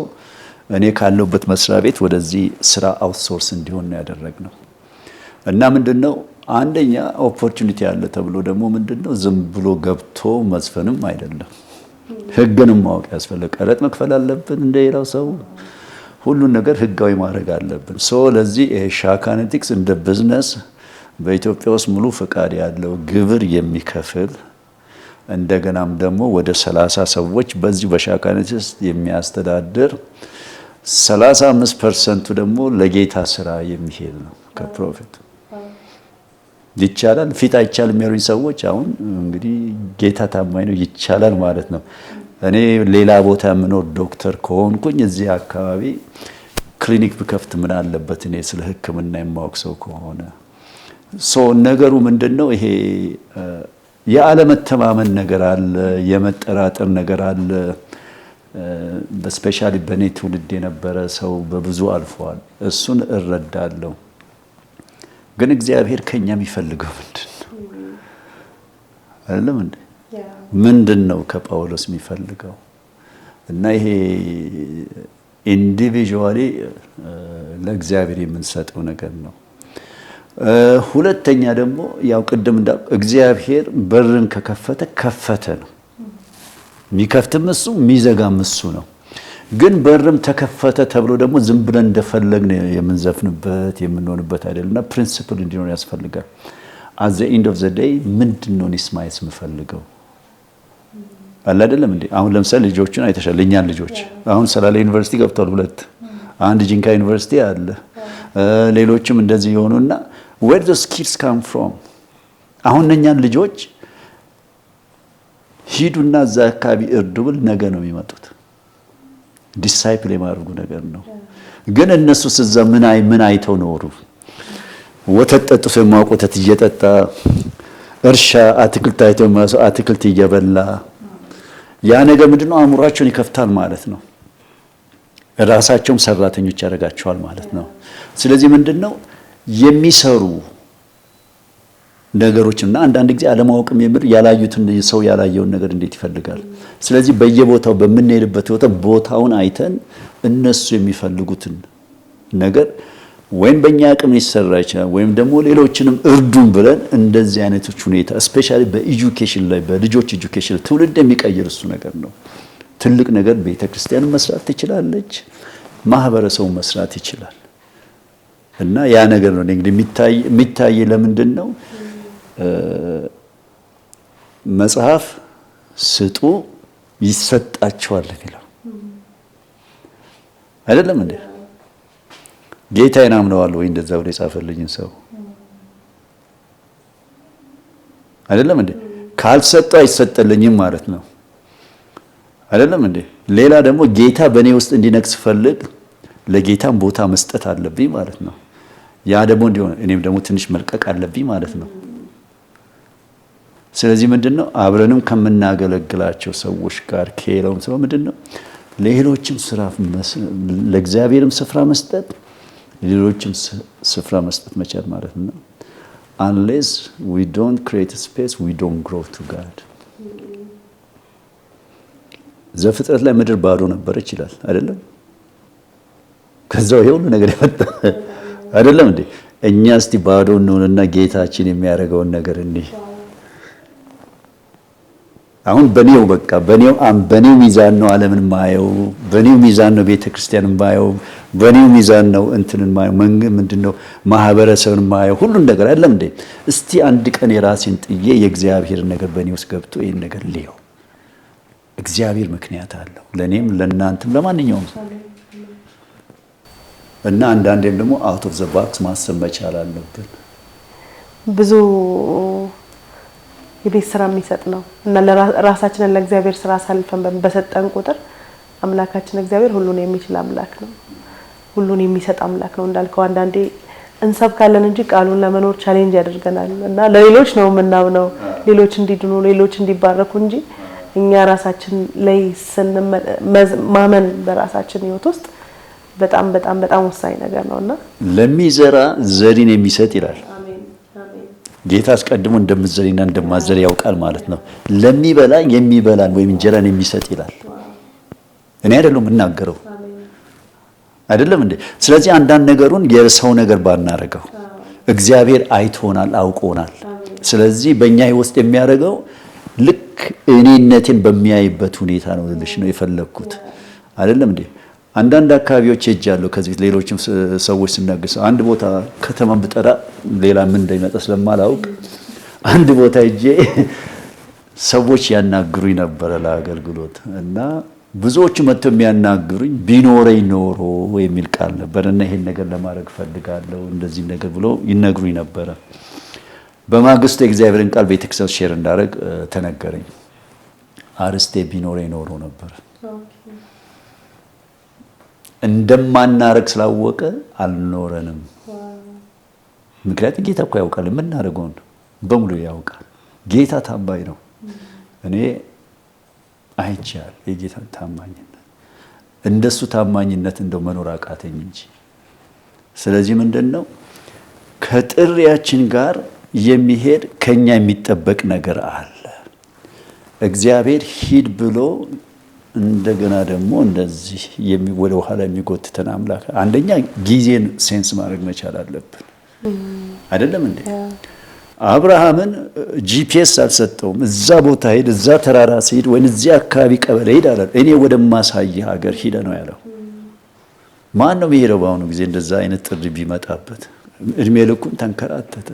A: እኔ ካለውበት መስሪያ ቤት ወደዚህ ስራ አውትሶርስ እንዲሆን ነው ያደረግነው እና ምንድነው አንደኛ ኦፖርቹኒቲ ያለ ተብሎ ደግሞ ምንድነው ዝም ብሎ ገብቶ መዝፈንም አይደለም። ህግንም ማወቅ ያስፈልጋል። ቀረጥ መክፈል አለብን እንደሌላው ሰው። ሁሉን ነገር ህጋዊ ማድረግ አለብን። ለዚህ ሻካኔቲክስ እንደ ቢዝነስ በኢትዮጵያ ውስጥ ሙሉ ፈቃድ ያለው ግብር የሚከፍል እንደገናም ደግሞ ወደ 30 ሰዎች በዚህ በሻካኔቲክስ የሚያስተዳድር 35% ደግሞ ለጌታ ስራ የሚሄድ ነው ከፕሮፊት ይቻላል። ፊት አይቻልም የሚያሉኝ ሰዎች አሁን እንግዲህ ጌታ ታማኝ ነው ይቻላል ማለት ነው። እኔ ሌላ ቦታ የምኖር ዶክተር ከሆንኩኝ እዚህ አካባቢ ክሊኒክ ብከፍት ምን አለበት? እኔ ስለ ሕክምና የማወቅ ሰው ከሆነ ነገሩ ምንድነው? ይሄ የአለመተማመን ነገር አለ፣ የመጠራጠር ነገር አለ። በስፔሻሊ በእኔ ትውልድ የነበረ ሰው በብዙ አልፈዋል። እሱን እረዳለሁ። ግን እግዚአብሔር ከኛ የሚፈልገው ምንድን ነው? አይደለም እንዴ? ምንድን ነው ከጳውሎስ የሚፈልገው? እና ይሄ ኢንዲቪጁዋሊ ለእግዚአብሔር የምንሰጠው ነገር ነው። ሁለተኛ ደግሞ ያው ቅድም እግዚአብሔር በርን ከከፈተ ከፈተ ነው። የሚከፍትም እሱ የሚዘጋም እሱ ነው። ግን በርም ተከፈተ ተብሎ ደግሞ ዝም ብለን እንደፈለግን የምንዘፍንበት የምንሆንበት አይደልና ፕሪንሲፕል እንዲኖር ያስፈልጋል። at the end of the day ምንድነው እኔስ ማየት የምፈልገው አለ አይደለም እንዴ? አሁን ለምሳሌ ልጆችን አይተሻል። እኛን ልጆች አሁን ሰላሌ ዩኒቨርሲቲ ገብተዋል 2 አንድ ጂንካ ዩኒቨርሲቲ አለ፣ ሌሎችም እንደዚህ የሆኑና where those kids come from? አሁን እኛን ልጆች ሂዱና እዛ አካባቢ እርዱ ብል ነገ ነው የሚመጡት። ዲሳይፕል የማድረጉ ነገር ነው። ግን እነሱ እዛ ምን አይተው ኖሩ? ወተት ጠጥቶ የማያውቅ ወተት እየጠጣ እርሻ አትክልት አይተው የማያውቅ አትክልት እየበላ ያ ነገር ምንድነው አእምሯቸውን ይከፍታል ማለት ነው። ራሳቸውም ሰራተኞች ያደርጋቸዋል ማለት ነው። ስለዚህ ምንድነው የሚሰሩ ነገሮችና አንዳንድ ጊዜ አለማወቅም የምር ያላዩትን ሰው ያላየውን ነገር እንዴት ይፈልጋል? ስለዚህ በየቦታው በምንሄድበት ቦታውን አይተን እነሱ የሚፈልጉትን ነገር ወይም በእኛ አቅም ሊሰራ ይችላል ወይም ደግሞ ሌሎችንም እርዱን ብለን እንደዚህ አይነቶች ሁኔታ ስፔሻሊ በኤጁኬሽን ላይ በልጆች ኤጁኬሽን ትውልድ የሚቀይር እሱ ነገር ነው። ትልቅ ነገር ቤተክርስቲያን መስራት ትችላለች፣ ማህበረሰቡ መስራት ይችላል። እና ያ ነገር ነው እንግዲህ የሚታይ ለምንድን ነው መጽሐፍ ስጡ ይሰጣቸዋል የሚለው አይደለም እንዴ? ጌታዬን አምነዋል ወይ እንደዛ ብሎ የጻፈልኝን ሰው አይደለም እንዴ? ካልሰጠው አይሰጠልኝም ማለት ነው አይደለም እንዴ? ሌላ ደግሞ ጌታ በእኔ ውስጥ እንዲነግስ ፈልግ ለጌታም ቦታ መስጠት አለብኝ ማለት ነው። ያ ደግሞ እንዲሆን እኔም ደግሞ ትንሽ መልቀቅ አለብኝ ማለት ነው። ስለዚህ ምንድነው አብረንም ከምናገለግላቸው ሰዎች ጋር ከሌላውም ሰው ምንድነው ለሌሎችም ስራ ለእግዚአብሔርም ስፍራ መስጠት ለሌሎችም ስፍራ መስጠት መቻል ማለት ነው። unless we don't create a space we don't grow to God። ዘፍጥረት ላይ ምድር ባዶ ነበረች ይላል አይደለም? ከዛው ይሄ ሁሉ ነገር ያመጣ አይደለም እንዴ? እኛ እስቲ ባዶ እንሆንና ጌታችን የሚያደርገውን ነገር እንይ። አሁን በኔው ሚዛን ነው ዓለምን ማየው፣ በኔው ሚዛን ነው ቤተክርስቲያንን ማየው፣ በኔው ሚዛን ነው እንትንን ማየው፣ ምንድነው ማህበረሰብን ማየው፣ ሁሉን ነገር አይደለም እንዴ? እስቲ አንድ ቀን የራሴን ጥዬ የእግዚአብሔር ነገር በኔ ውስጥ ገብቶ ይሄን ነገር ልየው። እግዚአብሔር ምክንያት አለው ለኔም ለናንተም ለማንኛውም። እና አንዳንዴም ደግሞ አውት ኦፍ ዘ ባክስ ማሰብ መቻል አለብን።
B: ብዙ የቤት ስራ የሚሰጥ ነው እና ለራሳችንን ለእግዚአብሔር ስራ አሳልፈን በሰጠን ቁጥር አምላካችን እግዚአብሔር ሁሉን የሚችል አምላክ ነው፣ ሁሉን የሚሰጥ አምላክ ነው። እንዳልከው አንዳንዴ እንሰብካለን እንጂ ቃሉን ለመኖር ቻሌንጅ ያደርገናል እና ለሌሎች ነው የምናምነው ሌሎች እንዲድኑ ሌሎች እንዲባረኩ እንጂ እኛ ራሳችን ላይ ማመን በራሳችን ህይወት ውስጥ በጣም በጣም በጣም ወሳኝ ነገር ነውና ለሚዘራ ዘሪን የሚሰጥ ይላል ጌታ። አስቀድሞ እንደምትዘሪና እንደማዘሪ ያውቃል ማለት ነው። ለሚበላ የሚበላን ወይም እንጀራን የሚሰጥ ይላል። እኔ አይደለም እናገረው አይደለም እንዴ? ስለዚህ አንዳንድ ነገሩን የሰው ነገር ባናረገው እግዚአብሔር አይቶናል አውቆናል። ስለዚህ በእኛ ህይወት የሚያደርገው ልክ እኔነቴን በሚያይበት ሁኔታ ነው ልልሽ ነው የፈለኩት አይደለም እንዴ? አንዳንድ አካባቢዎች ሄጃለሁ ከዚህ ሌሎችም ሰዎች ሲናገሩ አንድ ቦታ ከተማን ብጠራ ሌላ ምን እንደሚመጣ ስለማላውቅ አንድ ቦታ ሄጄ ሰዎች ያናግሩኝ ነበር ለአገልግሎት እና ብዙዎቹ መጥተው የሚያናግሩኝ ቢኖረኝ ኖሮ የሚል ቃል ነበር እና ይሄን ነገር ለማድረግ ፈልጋለሁ እንደዚህ ነገር ብሎ ይነግሩኝ ነበር። በማግስቱ የእግዚአብሔርን ቃል ቤተክርስቲያን ሼር እንዳደረግ ተነገረኝ። አርስቴ ቢኖረኝ ኖሮ ነበር። እንደማናረግ ስላወቀ አልኖረንም። ምክንያቱም ጌታ እኮ ያውቃል፣ የምናደርገውን በሙሉ ያውቃል።
A: ጌታ ታማኝ ነው። እኔ አይቻል የጌታ ታማኝነት እንደሱ ታማኝነት እንደው መኖር አቃተኝ እንጂ። ስለዚህ ምንድነው ከጥሪያችን ጋር የሚሄድ ከኛ የሚጠበቅ ነገር አለ። እግዚአብሔር ሂድ ብሎ እንደገና ደግሞ እንደዚህ ወደ ኋላ የሚጎትተን አምላክ። አንደኛ ጊዜን ሴንስ ማድረግ መቻል አለብን አይደለም እንዴ? አብርሃምን ጂፒኤስ አልሰጠውም። እዛ ቦታ ሄድ፣ እዛ ተራራ ሲሄድ ወይ እዚህ አካባቢ ቀበሌ ሄድ አለ። እኔ ወደ ማሳይ ሀገር ሂደ ነው ያለው። ማን ነው የሚሄደው? በአሁኑ ጊዜ እንደዛ አይነት ጥሪ ቢመጣበት እድሜ ልኩን ተንከራተተ፣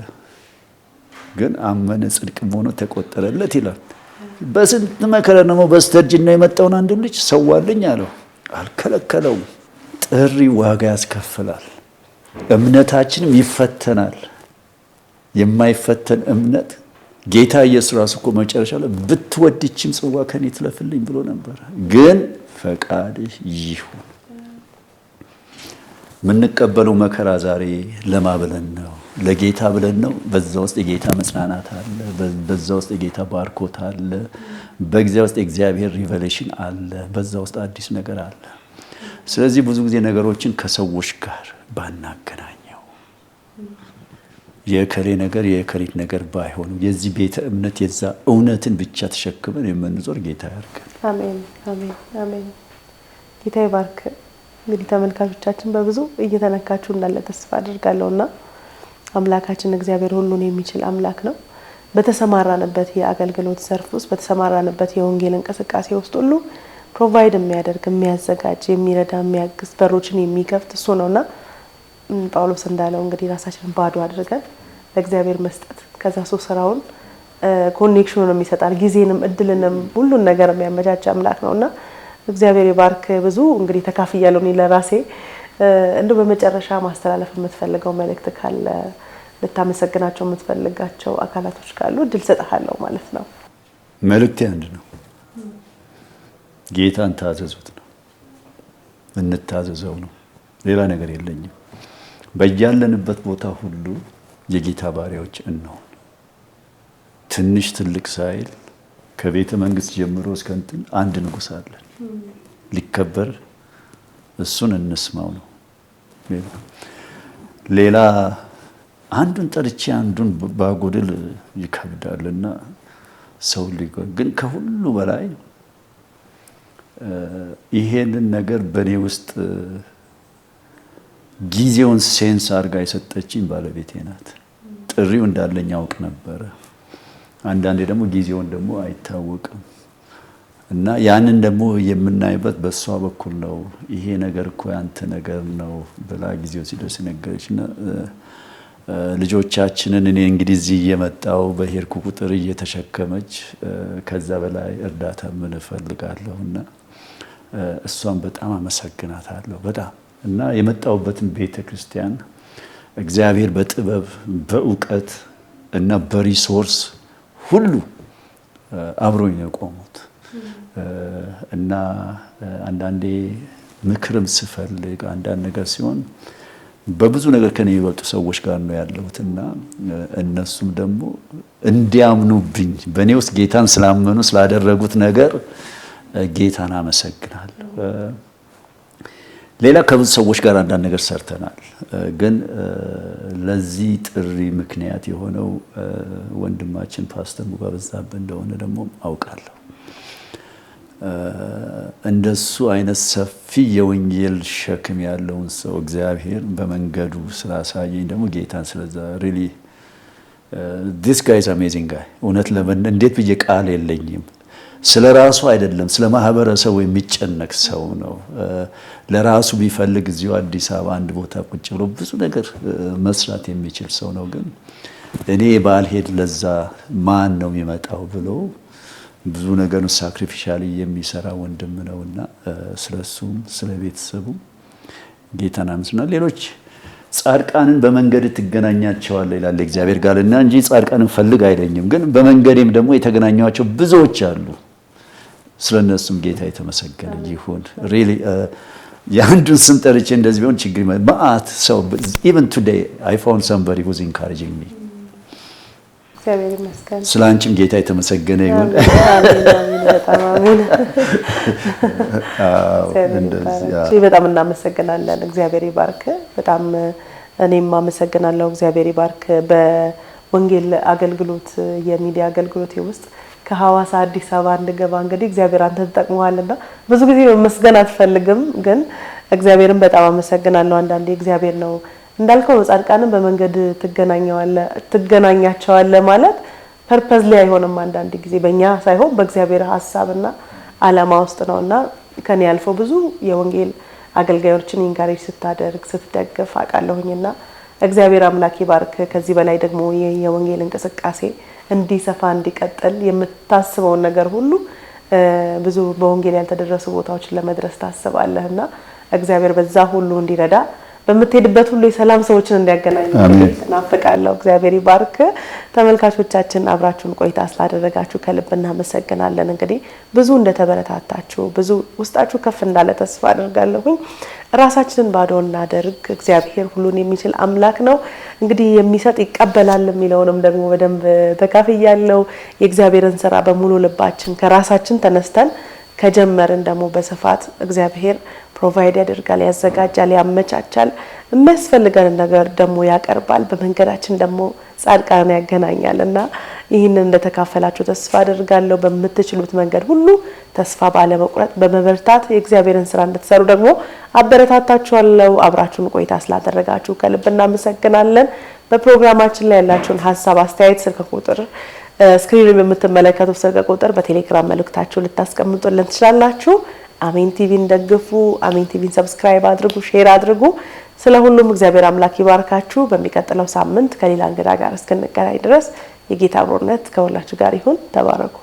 A: ግን አመነ፣ ጽድቅም ሆኖ ተቆጠረለት ይላል። በስንት መከራ ደግሞ በስተርጅና የመጣውን አንድ ልጅ ሰዋልኝ አለው። አልከለከለውም። ጥሪ ዋጋ ያስከፍላል። እምነታችንም ይፈተናል። የማይፈተን እምነት ጌታ ኢየሱስ ራሱ እኮ መጨረሻ ላይ ብትወድችም ጽዋ ከኔ ትለፍልኝ ብሎ ነበር። ግን ፈቃድህ ይሁን። የምንቀበለው መከራ ዛሬ ለማ ብለን ነው? ለጌታ ብለን ነው። በዛ ውስጥ የጌታ መጽናናት አለ። በዛ ውስጥ የጌታ ባርኮት አለ። በጊዜ ውስጥ የእግዚአብሔር ሪቨሌሽን አለ። በዛ ውስጥ አዲስ ነገር አለ። ስለዚህ ብዙ ጊዜ ነገሮችን ከሰዎች ጋር ባናገናኘው፣ የከሌ ነገር የከሊት ነገር ባይሆኑ የዚህ ቤተ እምነት የዛ እውነትን ብቻ ተሸክመን የምንዞር ጌታ ያርገን።
B: አሜን፣ አሜን፣ አሜን። ጌታ ይባርክ። እንግዲህ ተመልካቾቻችን በብዙ እየተነካችሁ እንዳለ ተስፋ አድርጋለሁና አምላካችን እግዚአብሔር ሁሉን የሚችል አምላክ ነው። በተሰማራንበት የአገልግሎት ዘርፍ ውስጥ በተሰማራንበት የወንጌል እንቅስቃሴ ውስጥ ሁሉ ፕሮቫይድ የሚያደርግ የሚያዘጋጅ፣ የሚረዳ፣ የሚያግዝ፣ በሮችን የሚከፍት እሱ ነውና ጳውሎስ እንዳለው እንግዲህ ራሳችንን ባዶ አድርገን ለእግዚአብሔር መስጠት፣ ከዛ ሰው ስራውን ኮኔክሽኑን የሚሰጣል፣ ጊዜንም እድልንም ሁሉን ነገር የሚያመቻች አምላክ ነውና እግዚአብሔር ይባርክ። ብዙ እንግዲህ ተካፍያለሁ እኔ ለራሴ። እንደው በመጨረሻ ማስተላለፍ የምትፈልገው መልእክት ካለ፣ ልታመሰግናቸው የምትፈልጋቸው አካላቶች ካሉ እድል ሰጥሃለሁ ማለት ነው።
A: መልእክቴ አንድ ነው። ጌታን ታዘዙት ነው፣ እንታዘዘው ነው። ሌላ ነገር የለኝም። በያለንበት ቦታ ሁሉ የጌታ ባሪያዎች እንሆን። ትንሽ ትልቅ ሳይል ከቤተ መንግስት ጀምሮ እስከ እንትን አንድ ንጉሥ አለን ሊከበር፣ እሱን እንስማው ነው። ሌላ አንዱን ጠርቼ አንዱን ባጎድል ይከብዳልና ሰው ግን ከሁሉ በላይ ይሄንን ነገር በእኔ ውስጥ ጊዜውን ሴንስ አድርጋ የሰጠችኝ ባለቤቴ ናት። ጥሪው እንዳለኝ አውቅ ነበረ። አንዳንዴ ደግሞ ጊዜውን ደግሞ አይታወቅም እና ያንን ደግሞ የምናይበት በእሷ በኩል ነው። ይሄ ነገር እኮ ያንተ ነገር ነው ብላ ጊዜው ሲደርስ ነገረችና ልጆቻችንን እኔ እንግዲህ እዚህ እየመጣው በሄድኩ ቁጥር እየተሸከመች ከዛ በላይ እርዳታ ምን እፈልጋለሁና እሷን በጣም አመሰግናታለሁ በጣም እና የመጣውበትን ቤተ ክርስቲያን እግዚአብሔር በጥበብ በእውቀት እና በሪሶርስ ሁሉ አብሮኝ ነው የቆሙት እና አንዳንዴ ምክርም ስፈልግ አንዳንድ ነገር ሲሆን በብዙ ነገር ከኔ የሚበልጡ ሰዎች ጋር ነው ያለሁትና እነሱም ደግሞ እንዲያምኑብኝ በእኔ ውስጥ ጌታን ስላመኑ ስላደረጉት ነገር ጌታን አመሰግናለሁ። ሌላ ከብዙ ሰዎች ጋር አንዳንድ ነገር ሰርተናል። ግን ለዚህ ጥሪ ምክንያት የሆነው ወንድማችን ፓስተር ሙጋ በዛብህ እንደሆነ ደግሞ አውቃለሁ። እንደሱ አይነት ሰፊ የወንጌል ሸክም ያለውን ሰው እግዚአብሔር በመንገዱ ስላሳየኝ ደግሞ ጌታን ስለዛ ሪሊ this guy is amazing guy እውነት ለምን እንዴት ብዬ ቃል የለኝም። ስለ ራሱ አይደለም ስለ ማህበረሰቡ የሚጨነቅ ሰው ነው። ለራሱ ቢፈልግ እዚሁ አዲስ አበባ አንድ ቦታ ቁጭ ብሎ ብዙ ነገር መስራት የሚችል ሰው ነው። ግን እኔ ባልሄድ ለዛ ማን ነው የሚመጣው ብሎ ብዙ ነገር ሳክሪፊሻሊ የሚሰራ ወንድም ነውና ስለሱም ስለ ቤተሰቡ ጌታን አመስግናለሁ። ሌሎች ጻድቃንን በመንገድ ትገናኛቸዋለህ ይላል እግዚአብሔር ጋርና እንጂ ጻድቃንን ፈልግ አይለኝም። ግን በመንገዴም ደግሞ የተገናኘኋቸው ብዙዎች አሉ። ስለነሱም ጌታ የተመሰገነ ይሁን። ሪሊ የአንዱን ስም ጠርቼ እንደዚህ ቢሆን ችግር ማአት ሰው even today I found somebody who's encouraging me
B: እግዚአብሔር ይመስገን።
A: ስላንቺም ጌታ የተመሰገነ ይሁን።
B: በጣም እናመሰግናለን። እግዚአብሔር ይባርክ። በጣም እኔም አመሰግናለሁ። እግዚአብሔር ይባርክ። በወንጌል አገልግሎት የሚዲያ አገልግሎት ውስጥ ከሐዋሳ አዲስ አበባ እንድገባ እንግዲህ እግዚአብሔር አንተ ተጠቅመዋልና ብዙ ጊዜ መስገን አትፈልግም፣ ግን እግዚአብሔርን በጣም አመሰግናለሁ። አንዳንዴ እግዚአብሔር ነው እንዳልከው ጻድቃንን በመንገድ ትገናኛቸዋለህ ማለት ፐርፐዝሊ አይሆንም። አንዳንድ ጊዜ በእኛ ሳይሆን በእግዚአብሔር ሐሳብና ዓላማ ውስጥ ነውና ከኔ ያልፎ ብዙ የወንጌል አገልጋዮችን ኢንካሬጅ ስታደርግ ስትደግፍ አውቃለሁኝና እግዚአብሔር አምላክ ይባርክ። ከዚህ በላይ ደግሞ የወንጌል እንቅስቃሴ እንዲሰፋ እንዲቀጥል የምታስበውን ነገር ሁሉ ብዙ በወንጌል ያልተደረሱ ቦታዎችን ለመድረስ ታስባለህና እግዚአብሔር በዛ ሁሉ እንዲረዳ በምትሄድበት ሁሉ የሰላም ሰዎችን እንዲያገናኝ እናፈቃለሁ። እግዚአብሔር ይባርክ። ተመልካቾቻችን አብራችሁን ቆይታ ስላደረጋችሁ ከልብ እናመሰግናለን። እንግዲህ ብዙ እንደተበረታታችሁ ብዙ ውስጣችሁ ከፍ እንዳለ ተስፋ አደርጋለሁኝ። ራሳችንን ባዶ እናደርግ። እግዚአብሔር ሁሉን የሚችል አምላክ ነው። እንግዲህ የሚሰጥ ይቀበላል የሚለውንም ደግሞ በደንብ ተካፍያለሁ። የእግዚአብሔርን ስራ በሙሉ ልባችን ከራሳችን ተነስተን ከጀመርን ደግሞ በስፋት እግዚአብሔር ፕሮቫይድ ያደርጋል፣ ያዘጋጃል፣ ያመቻቻል። የሚያስፈልገን ነገር ደግሞ ያቀርባል። በመንገዳችን ደግሞ ጻድቃን ያገናኛልና ይህንን እንደተካፈላችሁ ተስፋ አደርጋለሁ። በምትችሉት መንገድ ሁሉ ተስፋ ባለመቁረጥ በመበርታት የእግዚአብሔርን ስራ እንድትሰሩ ደግሞ አበረታታችኋለሁ። አብራችሁን ቆይታ ስላደረጋችሁ ከልብ እናመሰግናለን። በፕሮግራማችን ላይ ያላችሁን ሀሳብ፣ አስተያየት ስልክ ቁጥር ስክሪን ላይ በምትመለከቱት ስልክ ቁጥር በቴሌግራም መልእክታችሁ ልታስቀምጡልን ትችላላችሁ። አሜን ቲቪን ደግፉ። አሜን ቲቪን ሰብስክራይብ አድርጉ፣ ሼር አድርጉ። ስለሁሉም እግዚአብሔር አምላክ ይባርካችሁ። በሚቀጥለው ሳምንት ከሌላ እንግዳ ጋር እስክንገናኝ ድረስ የጌታ አብሮነት ከሁላችሁ ጋር ይሁን። ተባረኩ።